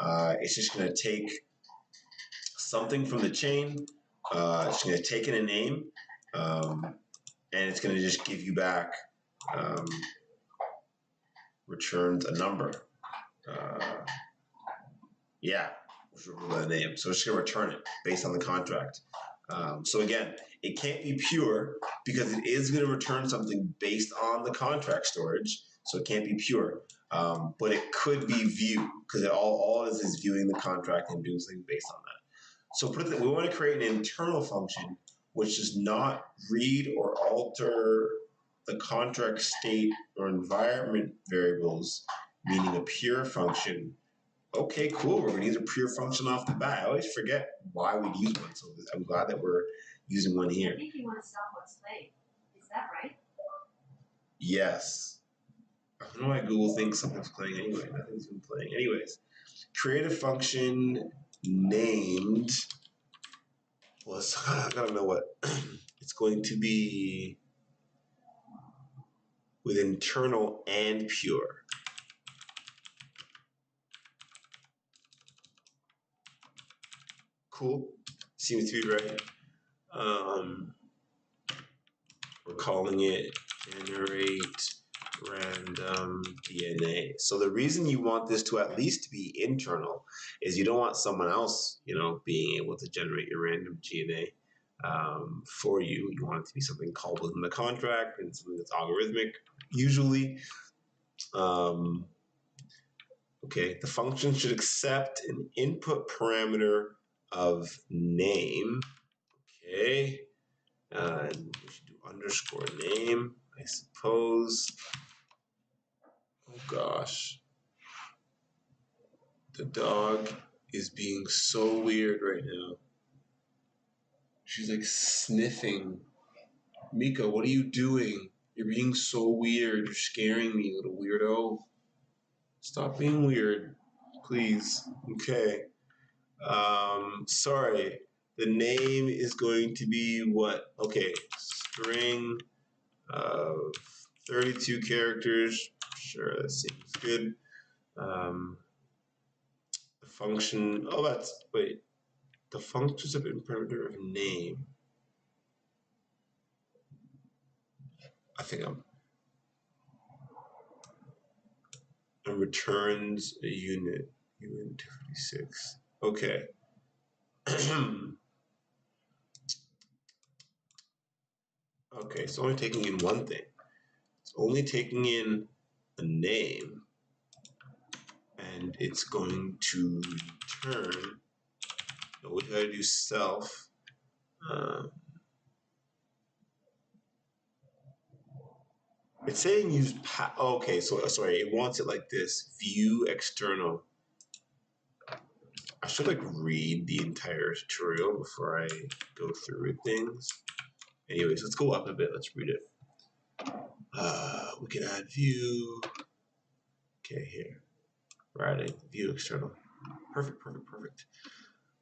It's just going to take something from the chain. It's going to take in a name. And it's going to just give you back, returns a number. Yeah, which will by the name. So it's just going to return it based on the contract. So again, it can't be pure because it is going to return something based on the contract storage. So it can't be pure. But it could be view because all it is viewing the contract and doing something based on that. So we want to create an internal function which does not read or alter the contract state or environment variables, meaning a pure function. Okay, cool. We're going to use a pure function off the bat. I always forget why we'd use one, so I'm glad that we're using one here. I think you want to stop what's playing. Is that right? Yes. I don't know why Google thinks something's playing anyway. Nothing's been playing. Anyways, create a function named. Well, I gotta know what it's going to be with internal and pure. Cool. Seems to be right. We're calling it generate random DNA. So the reason you want this to at least be internal is you don't want someone else, being able to generate your random DNA for you. You want it to be something called within the contract and something that's algorithmic, usually. Okay, the function should accept an input parameter of name. Okay, and we should do underscore name, I suppose. Oh gosh. The dog is being so weird right now. She's like sniffing. Mika, what are you doing? You're being so weird. You're scaring me, little weirdo. Stop being weird, please. Okay. Sorry. The name is going to be what? Okay. String of 32 characters. Sure, that seems good. The function. Oh, wait. The functions of imperator of name. I think and returns a unit. Unit 256. Okay. Okay, it's only taking in one thing. It's only taking in a name, and it's going to return. We gotta do self. It's saying use okay, so sorry, it wants it like this. View external. I should read the entire tutorial before I go through with things. Anyways, let's go up a bit. Let's read it. We can add view. Okay, here. Right, view external. Perfect.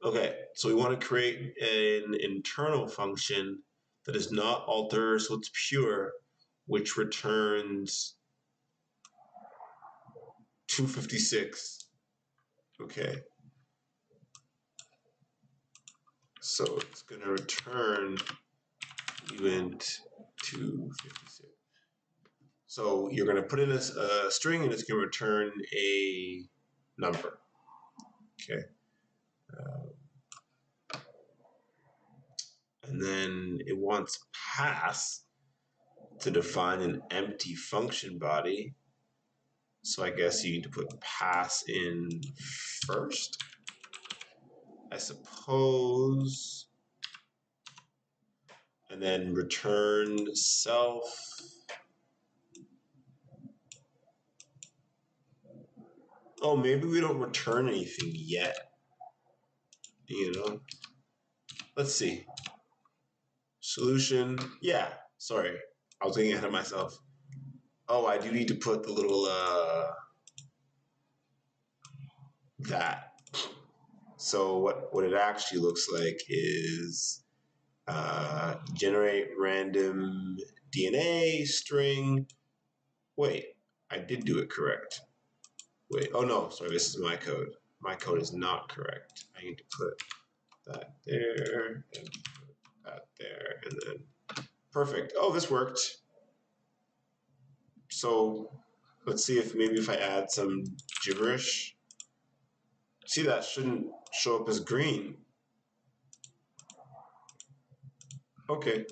Okay, so we want to create an internal function that does not alter, so it's pure, which returns 256. Okay. So it's going to return event 256. So you're going to put in a string and it's going to return a number. Okay. And then it wants pass to define an empty function body. So I guess you need to put pass in first, I suppose. And then return self. Oh, maybe we don't return anything yet. Let's see. Solution. Yeah, sorry. I was getting ahead of myself. Oh, I do need to put the little, that. So what it actually looks like is generate random DNA string. Wait, I did do it correct. Wait, oh no, sorry, this is my code. My code is not correct. I need to put that there and put that there and then perfect. Oh, this worked. So let's see if maybe if I add some gibberish. See, that shouldn't show up as green. Okay.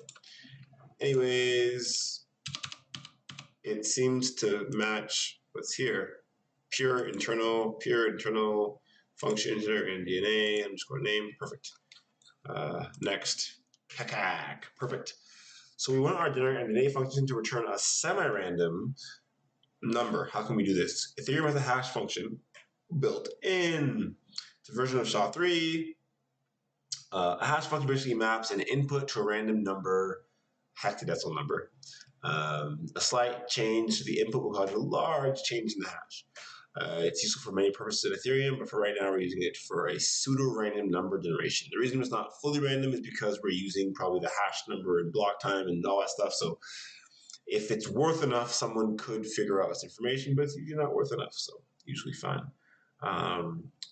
Anyways, it seems to match what's here. Pure internal function integral in DNA underscore name. Perfect. Next. Kakak. Perfect. So we want our generate DNA function to return a semi-random number. How can we do this? Ethereum has a hash function built in. It's a version of SHA-3. A hash function basically maps an input to a random number, hexadecimal number. A slight change to the input will cause a large change in the hash. It's useful for many purposes in Ethereum, but for right now, we're using it for a pseudo-random number generation. The reason it's not fully random is because we're using probably the hash number and block time and all that stuff. So if it's worth enough, someone could figure out this information, but it's usually not worth enough, so usually fine.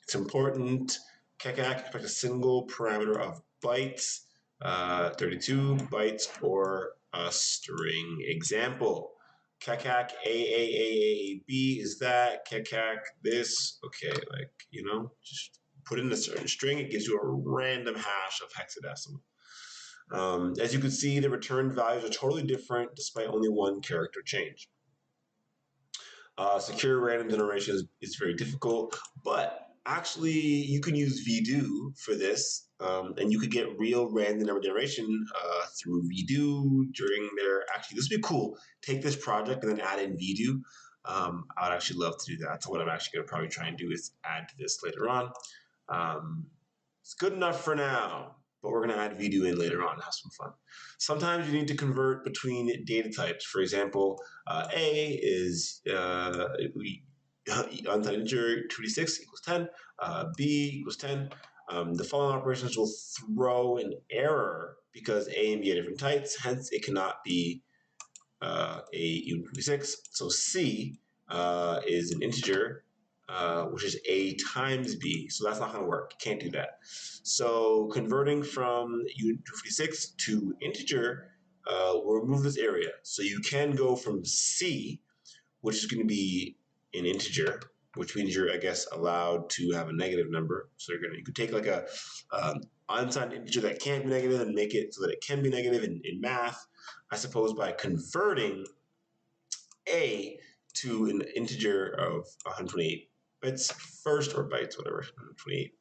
It's important. Kakak expects a single parameter of bytes, 32 bytes, or a string. Example. Kakak AAAAB is that. Kakak this. Okay, like, just put in a certain string. It gives you a random hash of hexadecimal. As you can see, the returned values are totally different despite only one character change. Secure random generation is very difficult, but actually you can use vdo for this, and you could get real random number generation through vdo during their, actually this would be cool, take this project and then add in vdo. I would actually love to do that. So what I'm actually going to probably try and do is add to this later on. It's good enough for now, but we're going to add vdo in later on and have some fun. Sometimes you need to convert between data types. For example, A is unsigned integer 2d6 equals 10, B equals 10. The following operations will throw an error because A and B are different types, hence it cannot be a unit 2d6. So C is an integer, which is A times B. So that's not going to work. You can't do that. So converting from unit 256 to integer will remove this area. So you can go from C, which is going to be an integer, which means you're, I guess, allowed to have a negative number. So you could take like a unsigned integer that can't be negative and make it so that it can be negative in math, I suppose, by converting A to an integer of 128 bits first, or bytes, whatever, 128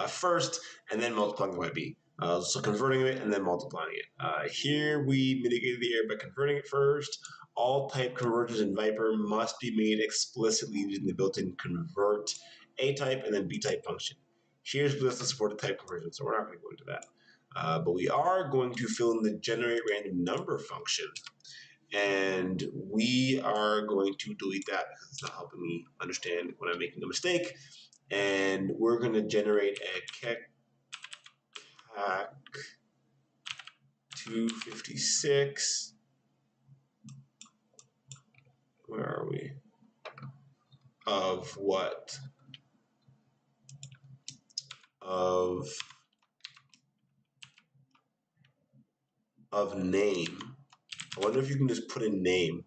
first, and then multiplying it by B. So converting it and then multiplying it. Here we mitigated the error by converting it first. All type conversions in Vyper must be made explicitly using the built-in convert A type and then B type function. Here's the list of supported type conversions, so we're not going to go into that. But we are going to fill in the generate random number function. And we are going to delete that because it's not helping me understand when I'm making a mistake. And we're going to generate a Kakak 256. Where are we? Of what? Of name. I wonder if you can just put in name.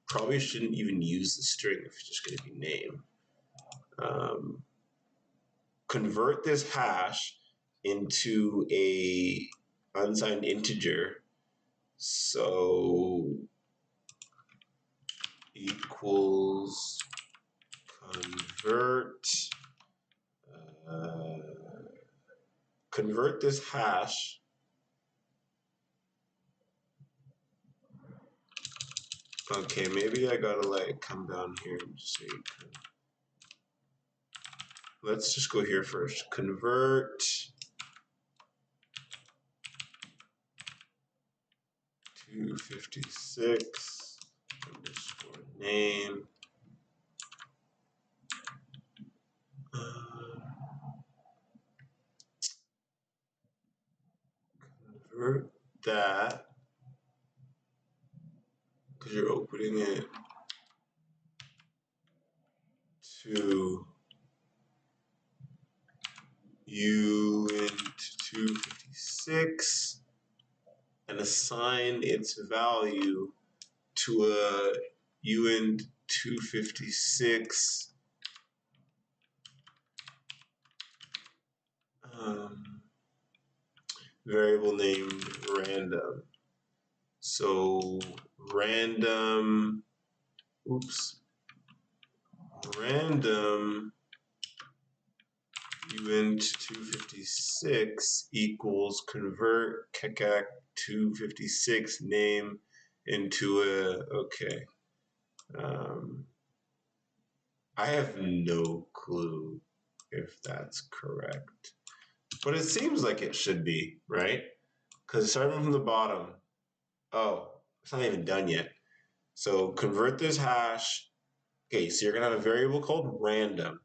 Probably shouldn't even use the string if it's just going to be name. Convert this hash into a unsigned integer. So equals convert this hash Okay, maybe I gotta like come down here and just say, let's just go here first. Convert 256 underscore name. Convert that because you're opening it to uint 256 and assign its value to a uint 256 variable named random. So random uint 256 equals convert kekak 256 name into a, okay. I have no clue if that's correct, but it seems like it should be, right? Because starting from the bottom, oh, it's not even done yet. So convert this hash. Okay, so you're gonna have a variable called random,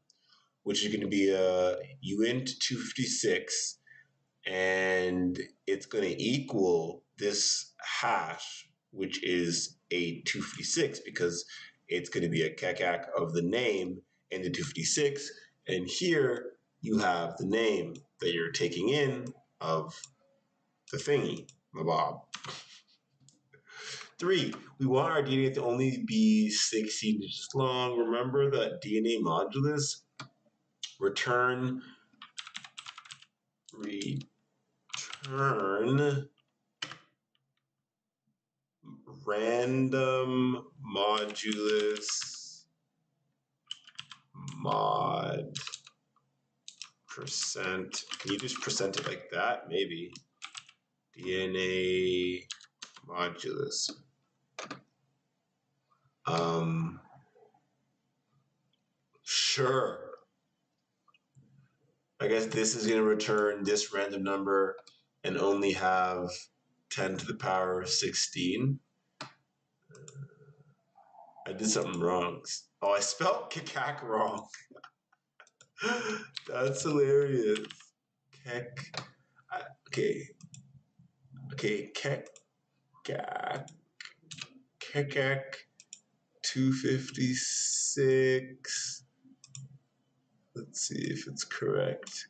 which is gonna be a uint 256, and it's gonna equal this hash, which is a 256, because it's gonna be a kekak of the name and the 256, and here you have the name that you're taking in of the thingy, mabob. 3, we want our DNA to only be 16 digits long. Remember that DNA modulus? Return random modulus mod percent. Can you just percent it like that? Maybe. DNA modulus. Sure. I guess this is going to return this random number and only have 10 to the power of 16. I did something wrong. Oh, I spelled kekak wrong. That's hilarious. Kek. Okay. Okay, kekak. Kekak 256. Let's see if it's correct.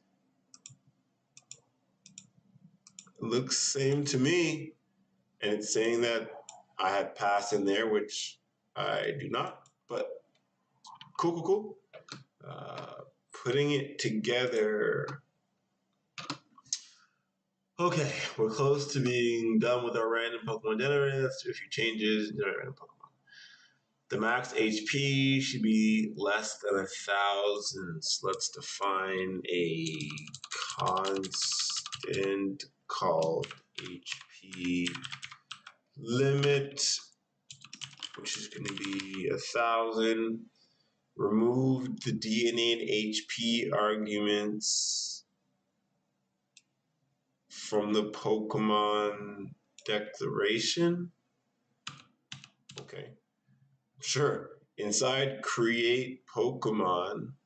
It looks same to me. And it's saying that I had passed in there, which I do not, but cool. Putting it together. Okay, we're close to being done with our random Pokemon generators. A few changes, generate random Pokemon. The max HP should be less than 1,000. So let's define a constant called HP limit, which is going to be 1,000. Remove the DNA and HP arguments from the Pokemon declaration. Okay, sure. Inside create Pokemon,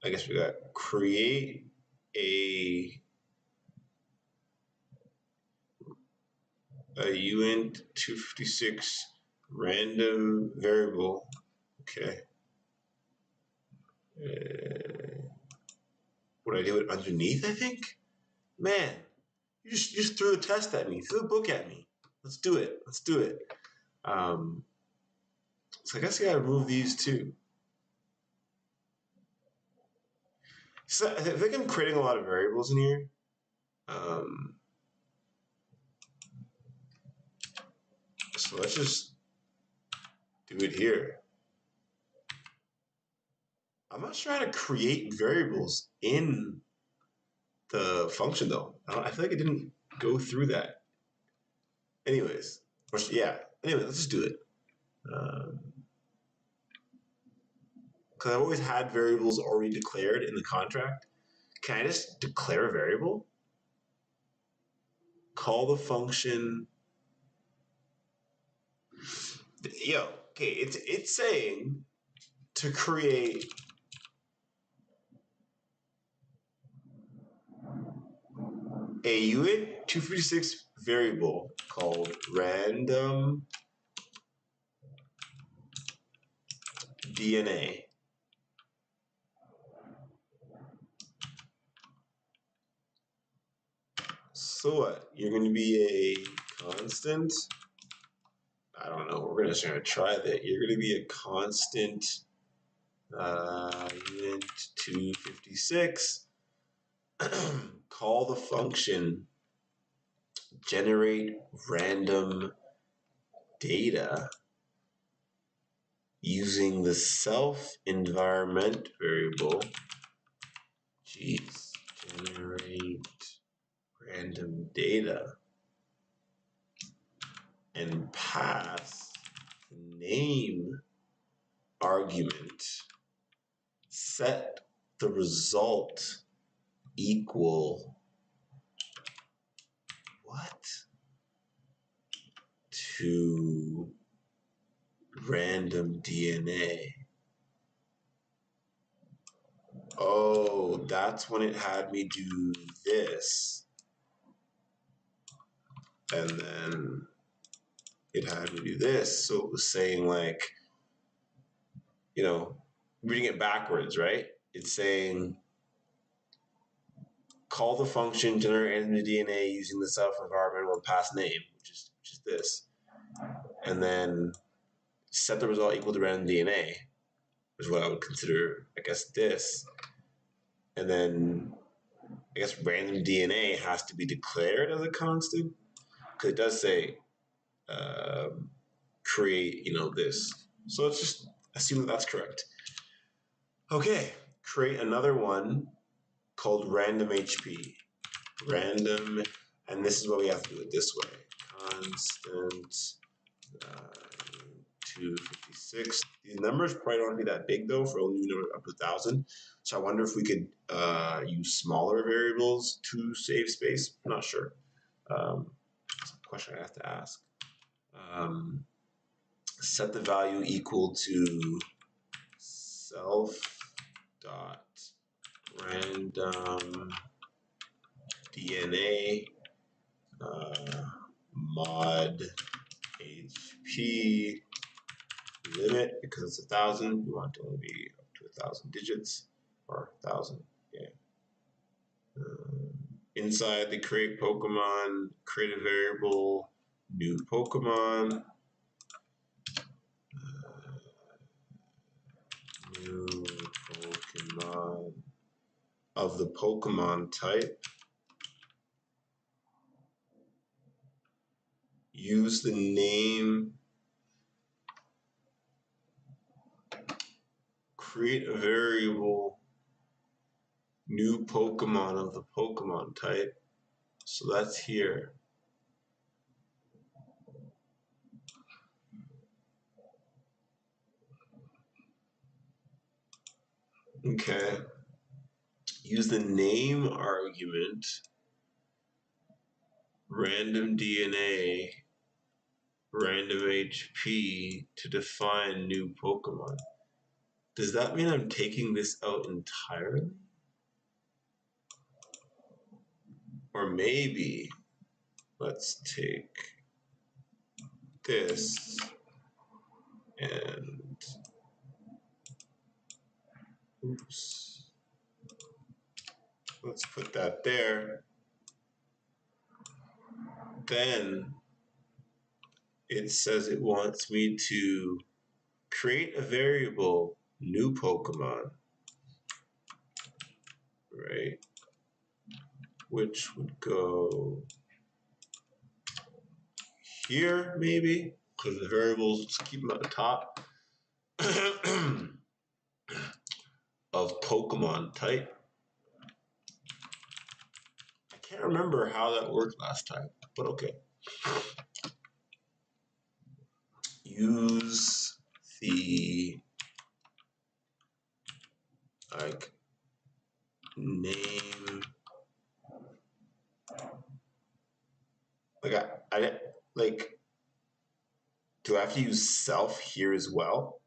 I guess we got create a uint 256 random variable. Okay. Would I do it underneath, I think? Man, you just threw a test at me, threw a book at me. Let's do it. So I guess I gotta remove these too. So I think I'm creating a lot of variables in here. So let's just do it here. I'm not sure how to create variables in the function though. I feel like it didn't go through that. Anyways, Anyway, let's just do it. Because I've always had variables already declared in the contract. Can I just declare a variable? Call the function. Okay, it's saying to create a uint 256 variable called random DNA. So what? You're going to be a constant. I don't know. We're just going to try that. You're going to be a constant uint 256. Call the function generate random data using the self-environment variable. Generate random data and pass name argument. Set the result equal what? To random DNA. Oh, that's when it had me do this. And then it had me do this. So it was saying like, reading it backwards, right? It's saying call the function generate random DNA using the self-environmental pass name, which is this. And then set the result equal to random DNA, is what I would consider, I guess, this. And then I guess random DNA has to be declared as a constant, because it does say create, this. So let's just assume that that's correct. Okay, create another one called random HP. Random, and this is what we have to do it this way. Constant 256. These numbers probably don't be that big though for only number up to 1,000. So I wonder if we could use smaller variables to save space. I'm not sure. That's a question I have to ask. Set the value equal to self dot random DNA mod HP limit, because it's 1,000. We want it to only be up to 1,000 digits, or 1,000. Yeah. Inside the create Pokemon, create a variable, new Pokemon. New Pokemon of the Pokemon type. Use the name. Create a variable, new Pokemon of the Pokemon type. So that's here. Okay. Use the name argument, random DNA, random HP, to define new Pokemon. Does that mean I'm taking this out entirely? Or maybe let's take this and oops. Let's put that there. Then it says it wants me to create a variable, new Pokemon, right? Which would go here, maybe, because the variables, just keep them at the top of Pokemon type. I can't remember how that worked last time, but okay. Use the name, do I have to use self here as well?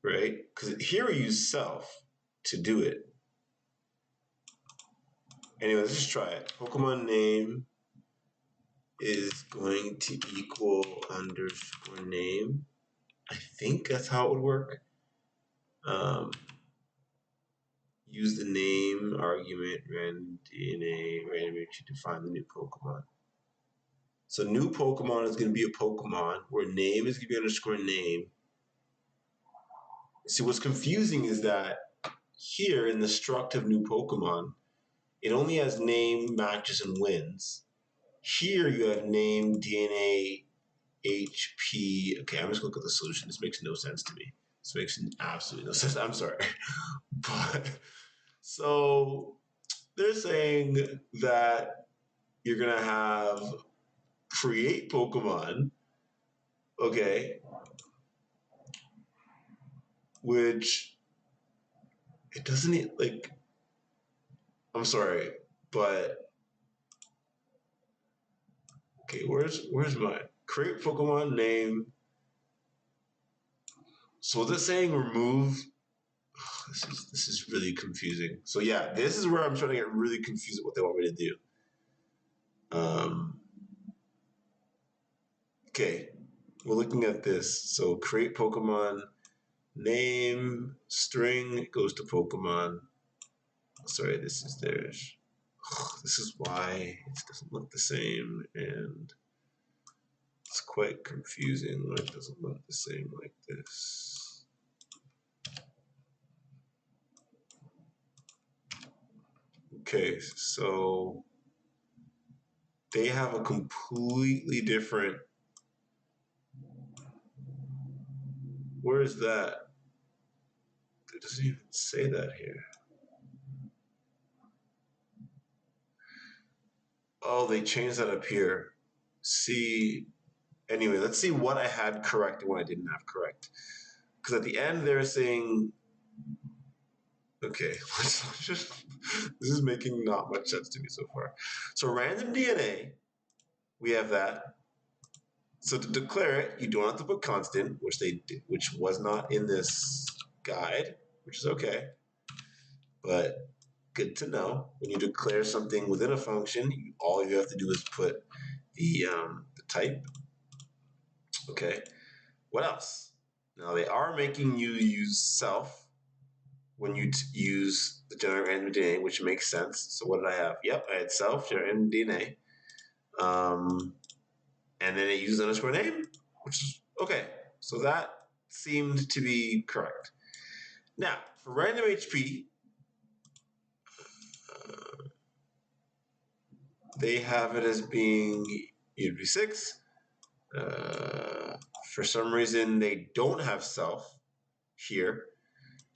Right? Because here we use self to do it. Anyway, let's just try it. Pokemon name is going to equal underscore name. I think that's how it would work. Use the name argument, random DNA, random to define the new Pokemon. So new Pokemon is going to be a Pokemon where name is going to be underscore name. See, what's confusing is that here in the struct of new Pokemon, it only has name, matches, and wins. Here you have name, DNA, HP. Okay, I'm just gonna look at the solution. This makes no sense to me. This makes absolutely no sense. I'm sorry. But so they're saying that you're gonna have create Pokemon, okay, which it doesn't like. I'm sorry, but okay, where's mine? Create Pokemon name. So is it saying remove? This is really confusing. So yeah, this is where I'm trying to get really confused at what they want me to do. Okay, we're looking at this. So create Pokemon name string goes to Pokemon. Sorry, this is theirs. This is why it doesn't look the same, and it's quite confusing when it doesn't look the same like this. Okay, so they have a completely different. Where is that? It doesn't even say that here. Oh, they changed that up here. See, anyway, let's see what I had correct and what I didn't have correct. Because at the end, they're saying, okay, let's just, this is making not much sense to me so far. So random DNA, we have that. So to declare it, you don't have to put constant, which they did, which was not in this guide, which is okay. But good to know. When you declare something within a function, all you have to do is put the type. Okay. What else? Now they are making you use self when you use the generate random DNA, which makes sense. So what did I have? Yep, I had self generate random DNA, and then it used underscore name, which is okay. So that seemed to be correct. Now for random HP, they have it as being UV6. For some reason, they don't have self here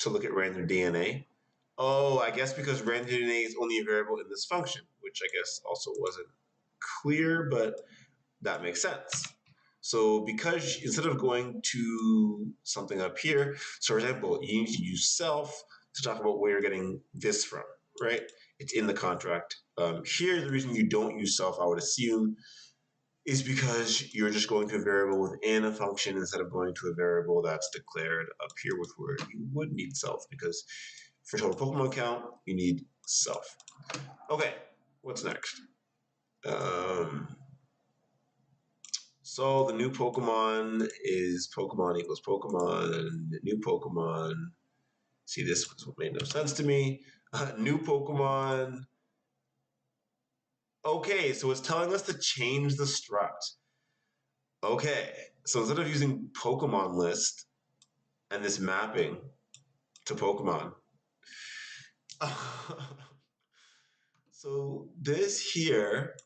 to look at random DNA. Oh, I guess because random DNA is only a variable in this function, which I guess also wasn't clear, but that makes sense. So because instead of going to something up here, so for example, you need to use self to talk about where you're getting this from, right? It's in the contract. Here, the reason you don't use self, I would assume, is because you're just going to a variable within a function instead of going to a variable that's declared up here, with where you would need self, because for total Pokemon count, you need self. Okay, what's next? So the new Pokemon is Pokemon equals Pokemon, and the new Pokemon. See, this was what made no sense to me. New Pokemon. Okay, so it's telling us to change the struct. Okay, so instead of using Pokemon list and this mapping to Pokemon, so this here,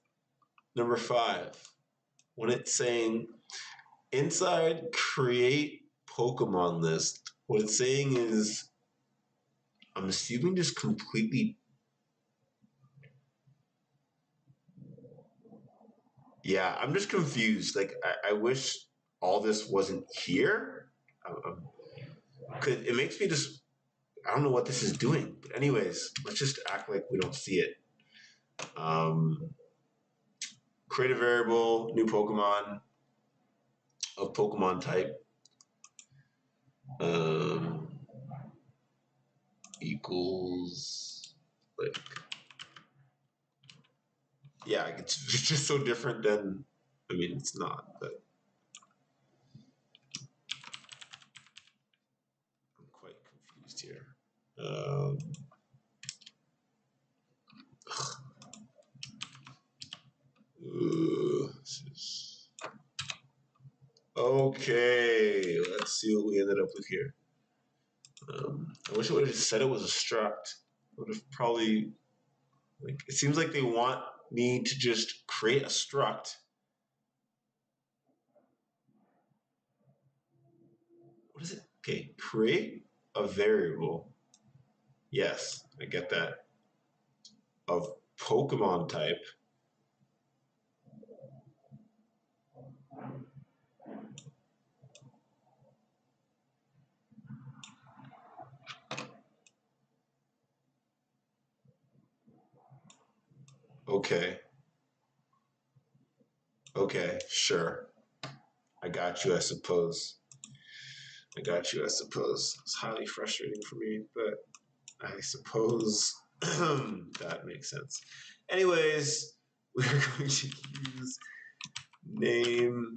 number 5, when it's saying inside create Pokemon list, what it's saying is, I'm assuming just completely. Yeah, I'm just confused. Like, I wish all this wasn't here. Cause it makes me just, I don't know what this is doing. But anyways, let's just act like we don't see it. Create a variable, new Pokemon of Pokemon type. Equals, like, yeah, it's just so different than, I mean, it's not, but I'm quite confused here. Okay, let's see what we ended up with here. I wish it would have said it was a struct. Would have probably, like, it seems like they want me to just create a struct. What is it? Okay, create a variable. Yes, I get that. Of Pokemon type. Okay. Okay, sure. I got you, I suppose. It's highly frustrating for me, but I suppose that makes sense. Anyways, we're going to use name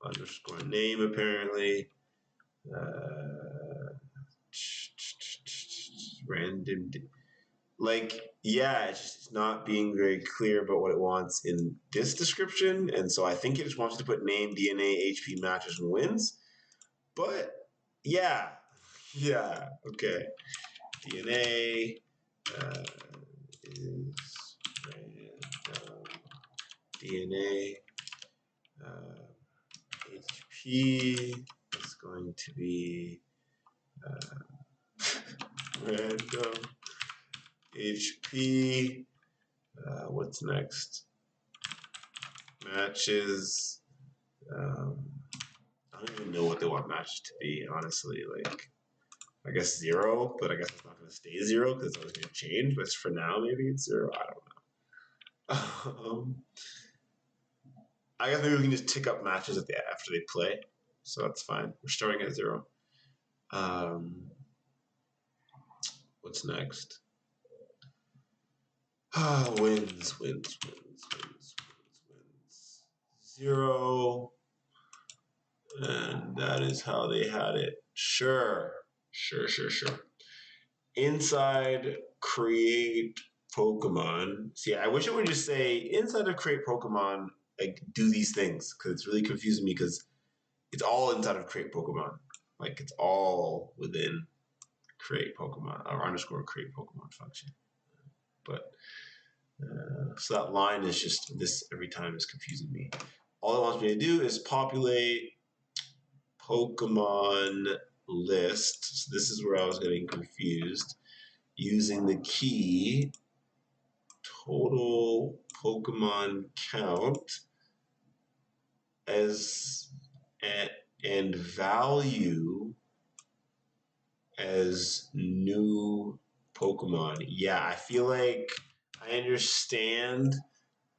underscore name apparently. Random. Yeah, it's not being very clear about what it wants in this description, and so I think it just wants to put name, DNA, HP, matches, and wins. But yeah, okay. DNA is random. DNA HP is going to be random HP. What's next? Matches. I don't even know what they want matches to be, honestly. I guess 0, but I guess it's not going to stay 0 because it's always going to change. But for now, maybe it's 0. I don't know. I guess maybe we can just tick up matches after they play. So that's fine. We're starting at 0. What's next? Wins. 0. And that is how they had it. Sure. Inside create Pokemon. See, I wish it would just say inside of create Pokemon, do these things, because it's really confusing me because it's all inside of create Pokemon. It's all within create Pokemon or underscore create Pokemon function. But so that line is just this every time is confusing me. All it wants me to do is populate Pokemon list. So this is where I was getting confused. Using the key total Pokemon count as and value as new Pokemon. Yeah, I feel like I understand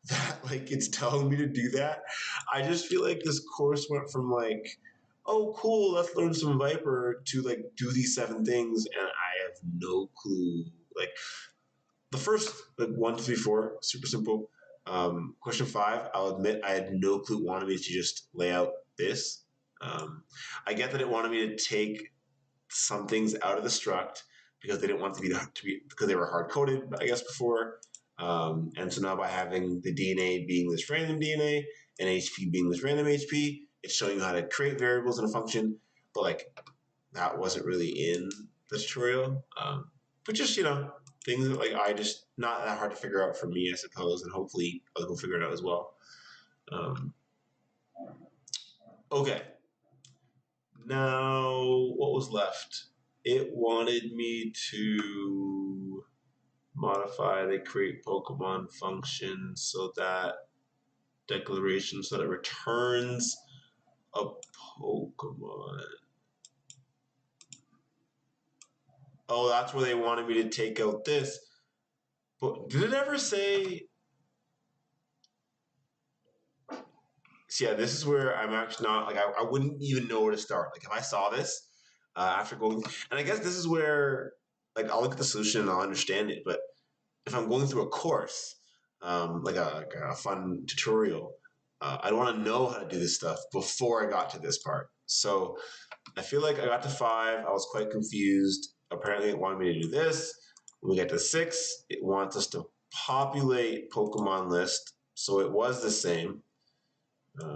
that it's telling me to do that. I just feel like this course went from oh cool, let's learn some Viper to do these 7 things, and I have no clue. The first 1, 2, 3, 4, super simple. Question 5, I'll admit I had no clue. It wanted me to just lay out this. I get that it wanted me to take some things out of the struct because they didn't want to be because they were hard coded, I guess, before. And so now by having the DNA being this random DNA and HP being this random HP, it's showing you how to create variables in a function. But that wasn't really in the tutorial. But just things that I just not that hard to figure out for me, I suppose, and hopefully other people figure it out as well. Okay. Now, what was left? It wanted me to modify the create Pokemon function so that declaration so that it returns a Pokemon. Oh, that's where they wanted me to take out this. But did it ever say? So yeah, this is where I'm actually not I wouldn't even know where to start. If I saw this after going, and I guess this is where I'll look at the solution and I'll understand it. But if I'm going through a course, a fun tutorial, I'd want to know how to do this stuff before I got to this part. So I feel like I got to 5, I was quite confused. Apparently, it wanted me to do this. When we get to 6, it wants us to populate Pokemon list. So it was the same. Okay,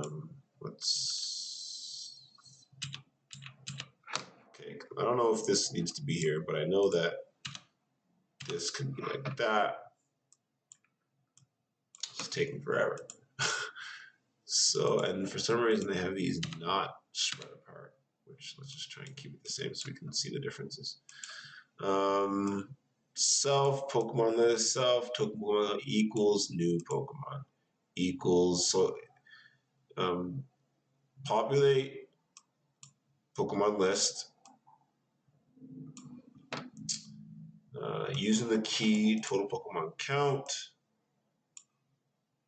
I don't know if this needs to be here, but I know that this could be like that. taking forever. So, and for some reason they have these not spread apart, which let's just try and keep it the same so we can see the differences. Self Pokemon list, self Pokemon equals new Pokemon equals, so populate Pokemon list using the key total Pokemon count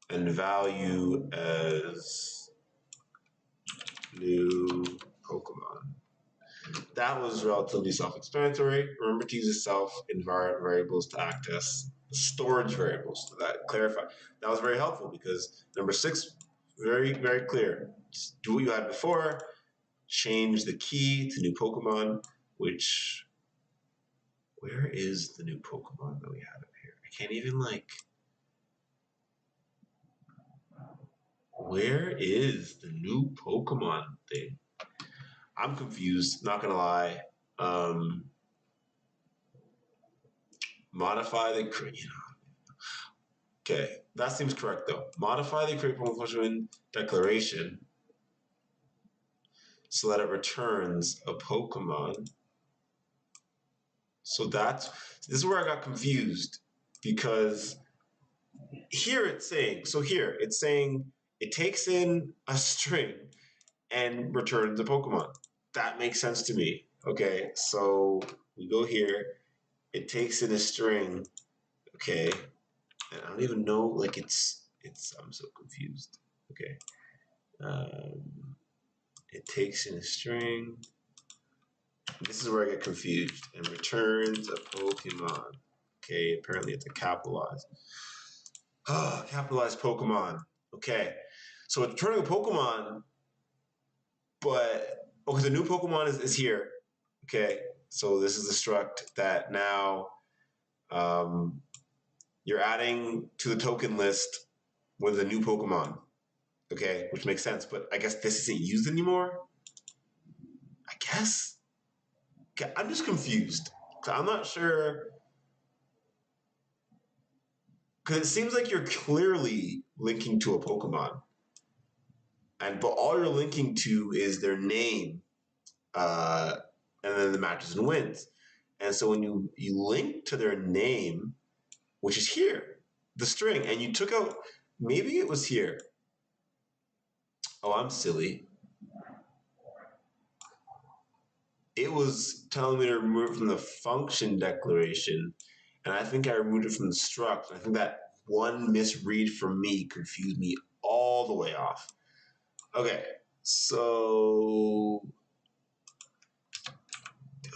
and value as new Pokemon. That was relatively self-explanatory. Remember to use the self-environment variables to act as storage variables. So that clarified. That was very helpful because number 6, very, very clear. Just do what you had before, change the key to new Pokemon, which, where is the new Pokemon that we had up here? I can't even where is the new Pokemon thing? I'm confused, not gonna lie. Modify the okay, that seems correct though. Modify the create Pokemon function declaration so that it returns a Pokemon. So this is where I got confused because here it's saying it takes in a string and returns a Pokemon. That makes sense to me. Okay, so we go here, it takes in a string, okay, and I don't even know, I'm so confused. Okay. It takes in a string. This is where I get confused. And returns a Pokemon. Okay, apparently it's a capitalized. Capitalized Pokemon. Okay. So it's returning a Pokemon, but okay, the new Pokemon is here. Okay. So this is the struct that now you're adding to the token list with a new Pokemon. Okay, which makes sense, but I guess this isn't used anymore. I guess. Okay, I'm just confused. I'm not sure because it seems like you're clearly linking to a Pokemon, but all you're linking to is their name, uh, and then the matches and wins. And so when you link to their name, which is here, the string, and you took out, maybe it was here. Oh, I'm silly. It was telling me to remove it from the function declaration, and I think I removed it from the struct. I think that one misread from me confused me all the way off. Okay, so,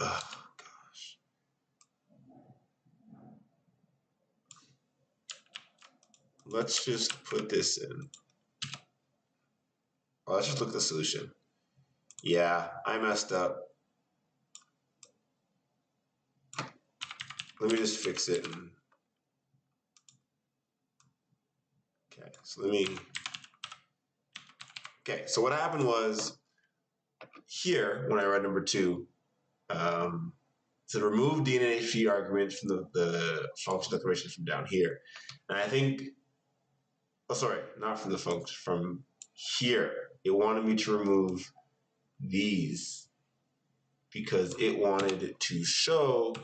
oh gosh, let's just put this in. Oh, let's just look at the solution. Yeah, I messed up. Let me just fix it. Okay, so okay, so what happened was here, when I read number 2, to remove D and HP arguments from the function declaration from down here. And I think, oh, sorry, not from the function, from here. It wanted me to remove these because it wanted to show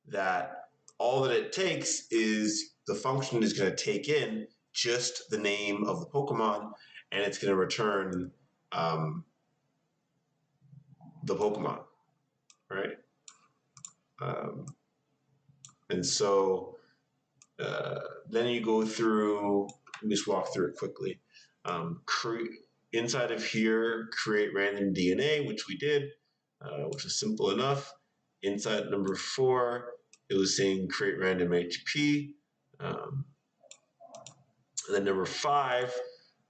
that all that it takes is the function is going to take in just the name of the Pokemon and it's going to return the Pokemon, right? And so then you go through, let me just walk through it quickly. Inside of here, create random DNA, which we did, which is simple enough. Inside number 4, it was saying create random HP. And then number 5,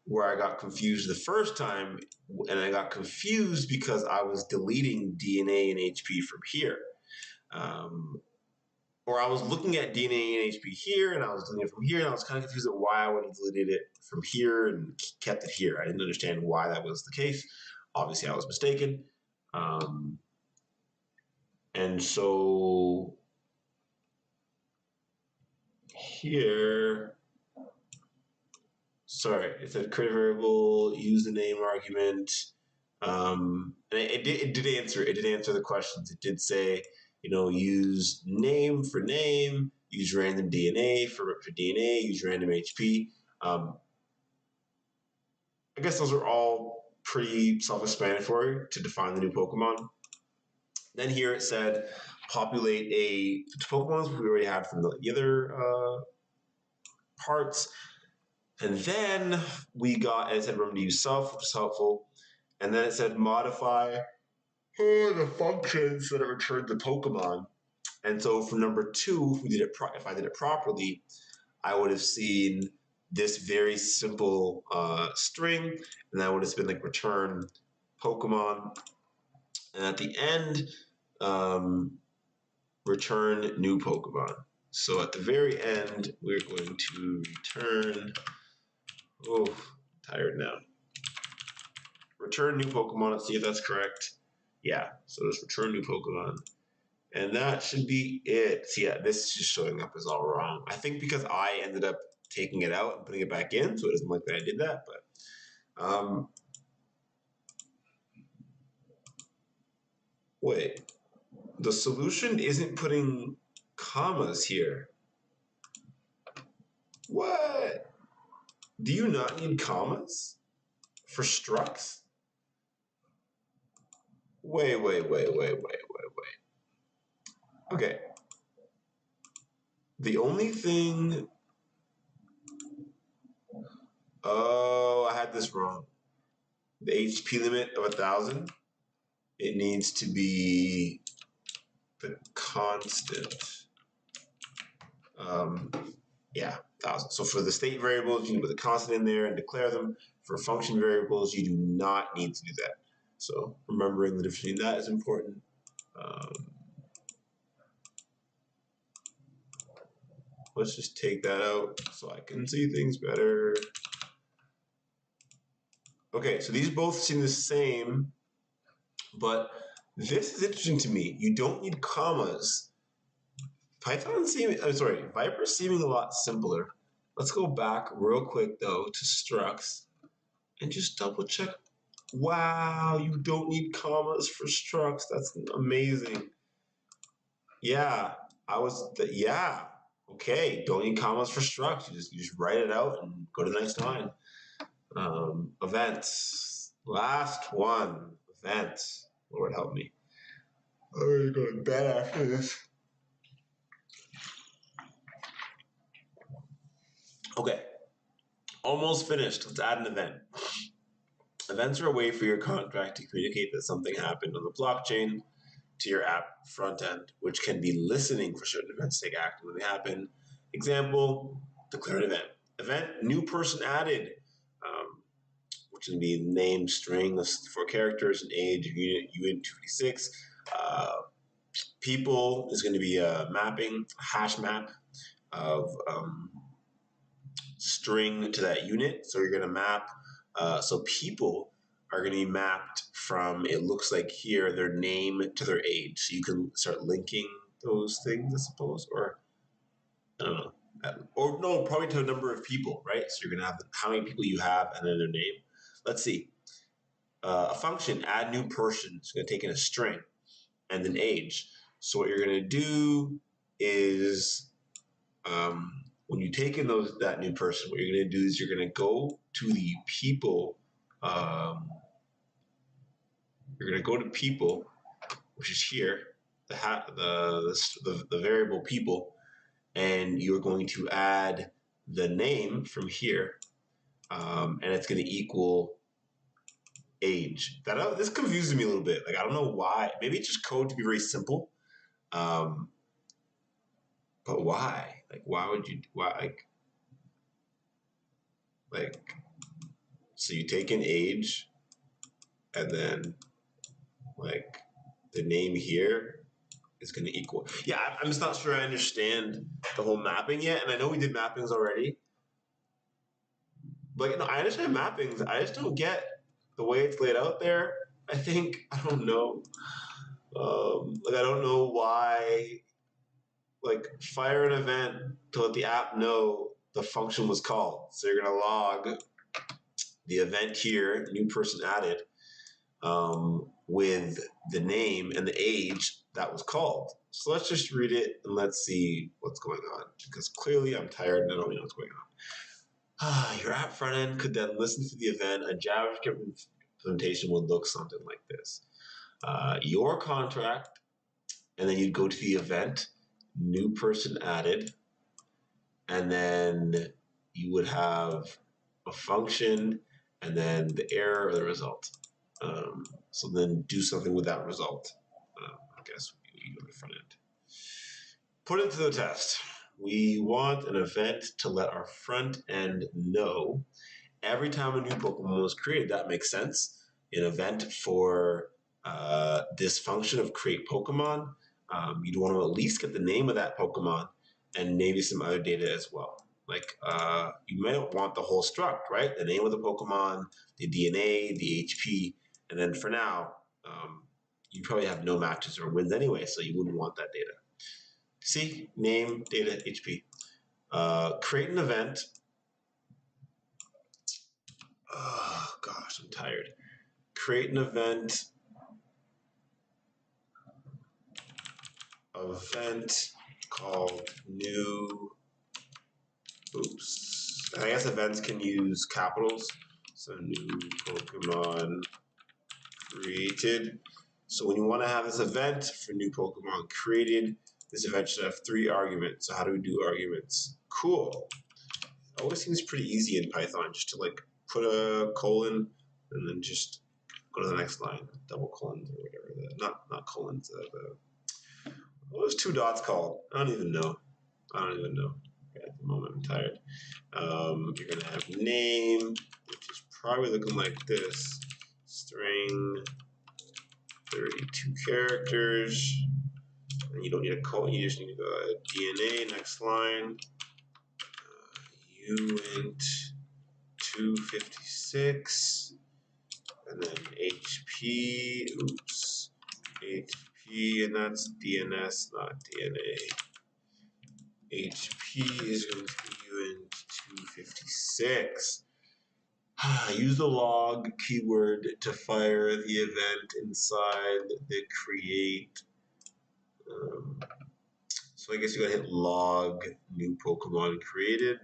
where I got confused the first time, and I got confused because I was deleting DNA and HP from here. Or I was looking at DNA and HP here, and I was doing it from here, and I was kind of confused at why I would have deleted it from here and kept it here. I didn't understand why that was the case. Obviously, I was mistaken. And so here, sorry, it said create a variable, use the name argument. And it did answer. It did answer the questions. It did say, use name for name, use random DNA for DNA, use random HP. I guess those are all pretty self-explanatory to define the new Pokemon. Then here it said populate a Pokemon we already had from the other parts. And then we got, and it said remember to use self, which is helpful. And then it said modify the functions that it returned the Pokemon. And so for number 2, if I did it properly, I would have seen this very simple string, and that would have been like return Pokemon. And at the end, return new Pokemon. So at the very end, we're going to return. Oh, tired now. Return new Pokemon. Let's see if that's correct. Yeah, so just return new Pokemon. And that should be it. So yeah, this is just showing up as all wrong. I think because I ended up taking it out and putting it back in, so it doesn't look like I did that. But wait, the solution isn't putting commas here. What? Do you not need commas for structs? Wait. Okay. The only thing. Oh, I had this wrong. The HP limit of 1,000. It needs to be the constant. Yeah, 1,000. So for the state variables, you can put the constant in there and declare them. For function variables, you do not need to do that. So remembering the difference between that is important. Let's just take that out so I can see things better. Okay, so these both seem the same, but this is interesting to me. You don't need commas. Vyper's seeming a lot simpler. Let's go back real quick though to Structs and just double check. Wow, you don't need commas for Structs. That's amazing. Yeah, okay, don't need commas for Structs. You just write it out and go to the next line. Events. Last one. Events. Lord help me. I'm gonna go to bed after this. Okay. Almost finished. Let's add an event. Events are a way for your contract to communicate that something happened on the blockchain to your app front end, which can be listening for certain events to take action when they happen. Example, declare an event. Event, new person added, which can be name, string, 4 characters, and age, unit 256. People is going to be a mapping, hash map of string to that unit. So you're going to map, so people are going to be mapped from, it looks like here, their name to their age. So you can start linking those things, I suppose, or I don't know. Or no, probably to a number of people, right? So you're going to have how many people you have and then their name. Let's see. A function, add new person, is going to take in a string and an age. So what you're going to do is when you take in that new person, what you're going to do is you're going to go to the people. You're going to go to people, which is here, the variable people, and you're going to add the name from here, and it's going to equal age. This confuses me a little bit. Like I don't know why. Maybe it's just code to be very simple. But why? Like why would you? Why like? So you take an age, and then like the name here is going to equal. Yeah, I'm just not sure I understand the whole mapping yet. And I know we did mappings already. But I understand mappings. I just don't get the way it's laid out there. I don't know. I don't know why. Like fire an event to let the app know the function was called. So you're going to log the event here, new person added, with the name and the age that was called. So let's just read it and let's see what's going on, because clearly I'm tired and I don't know what's going on. Your app front end could then listen to the event. A JavaScript implementation would look something like this. Your contract, and then you'd go to the event, new person added, and then you would have a function, and then the error or the result. So then do something with that result. I guess you go to the front end. Put it to the test. We want an event to let our front end know every time a new Pokemon was created. That makes sense. An event for this function of create Pokemon, you'd want to at least get the name of that Pokemon and maybe some other data as well. Like you might want the whole struct, right? The name of the Pokemon, the DNA, the HP, and then for now, you probably have no matches or wins anyway, so you wouldn't want that data. See, name, data, HP. Create an event. Oh gosh, I'm tired. Create an event called new. Oops. I guess events can use capitals. So new Pokemon created. So when you want to have this event for new Pokemon created, this event should have 3 arguments. So how do we do arguments? Cool. It always seems pretty easy in Python just to like put a colon and then just go to the next line. Double colons or whatever. Not colons. What was 2 dots called? I don't even know. At the moment, I'm tired. You're going to have name, which is probably looking like this. String, 32 characters. And you don't need a colon, you just need to go DNA, next line. Uint 256. And then HP, HP, and that's DNS, not DNA. HP is going to be Uint 256. Use the log keyword to fire the event inside the create. So I guess you gotta hit log new Pokemon created.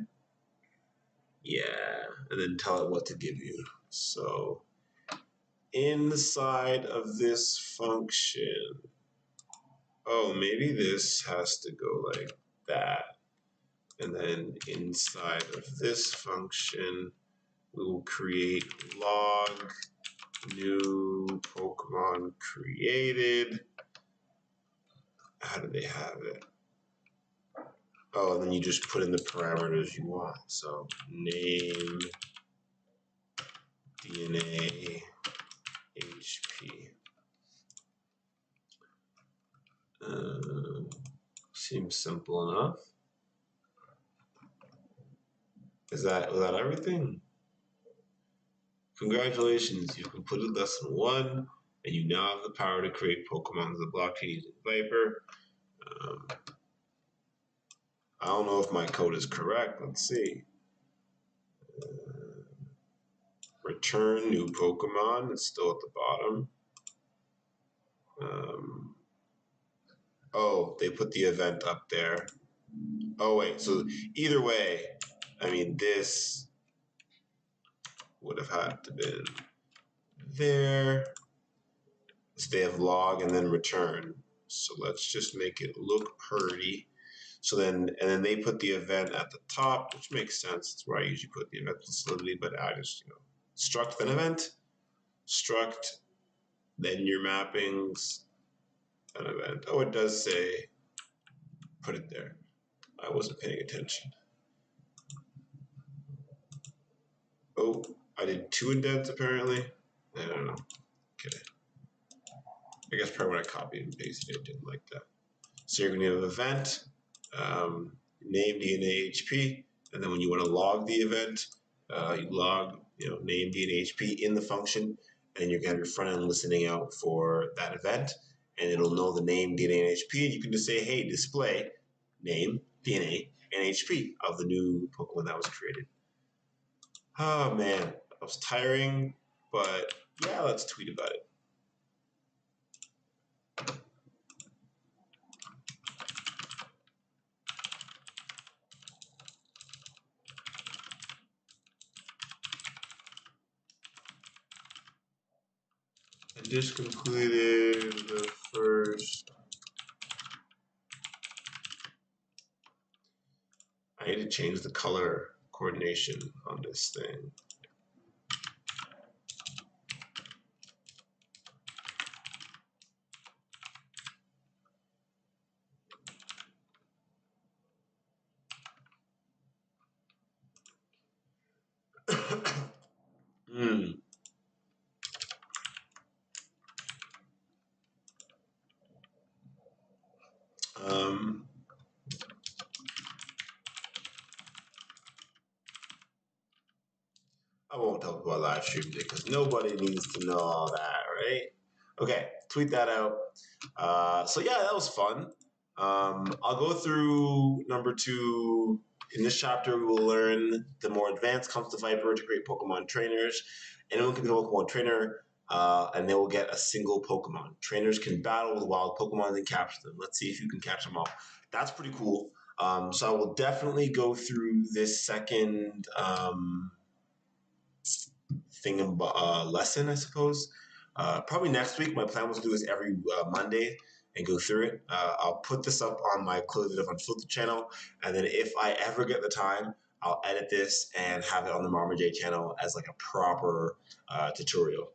Yeah, and then tell it what to give you. So inside of this function, oh, maybe this has to go like that. And then inside of this function, we will create log new Pokemon created. How do they have it? Oh, and then you just put in the parameters you want. So name, DNA, HP. Seems simple enough. Was that everything? Congratulations, you've completed lesson 1, and you now have the power to create Pokemon on the blockchain using Vyper. I don't know if my code is correct. Let's see. Return new Pokemon. It's still at the bottom. Oh, they put the event up there. Oh, wait. So either way, I mean, this would have had to been there. So they have log and then return. So let's just make it look pretty. So then, and then they put the event at the top, which makes sense. It's where I usually put the event facility, but I just, struct then event, struct, then your mappings, an event. Oh, it does say, put it there. I wasn't paying attention. Oh, I did 2 indents apparently. I don't know. Okay. I guess probably when I copied and pasted it, didn't like that. So you're going to have event, name, DNA, HP, and then when you want to log the event, you log, name, DNA, HP in the function, and you're going to have your front end listening out for that event, and it'll know the name, DNA, and HP, and you can just say, hey, display name, DNA, and HP of the new Pokemon that was created. Oh man, that was tiring, but yeah, let's tweet about it. I just completed the first. I need to change the color coordination on this thing. Hmm. Um, I won't talk about live stream because nobody needs to know all that, right? Okay, tweet that out. So yeah, that was fun. I'll go through number 2. In this chapter, we will learn the more advanced comes to Vyper to create Pokemon trainers. Anyone can be a Pokemon trainer, and they will get a single Pokemon. Trainers can battle with wild Pokemon and capture them. Let's see if you can catch them all. That's pretty cool. So I will definitely go through this second lesson, I suppose. Probably next week. My plan was to do this every Monday and go through it. I'll put this up on my Chloethedev Unfiltered channel, and then if I ever get the time, I'll edit this and have it on the Marma J channel as like a proper tutorial.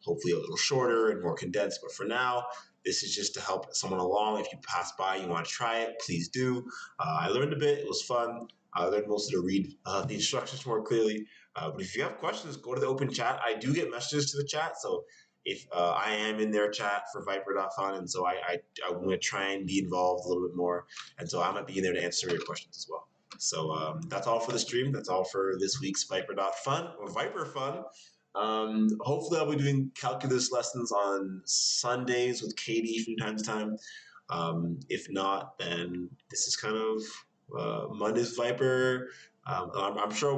Hopefully a little shorter and more condensed. But for now, this is just to help someone along. If you pass by, you want to try it, please do. I learned a bit. It was fun. I learned mostly to read the instructions more clearly. But if you have questions, go to the open chat. I do get messages to the chat, so if I am in their chat for Vyper.fun, and so I'm going to try and be involved a little bit more, and so I might be in there to answer your questions as well. So that's all for the stream. That's all for this week's Vyper.fun or Vyper.fun. Hopefully, I'll be doing calculus lessons on Sundays with Katie from time to time. If not, then this is kind of Monday's Vyper. I'm sure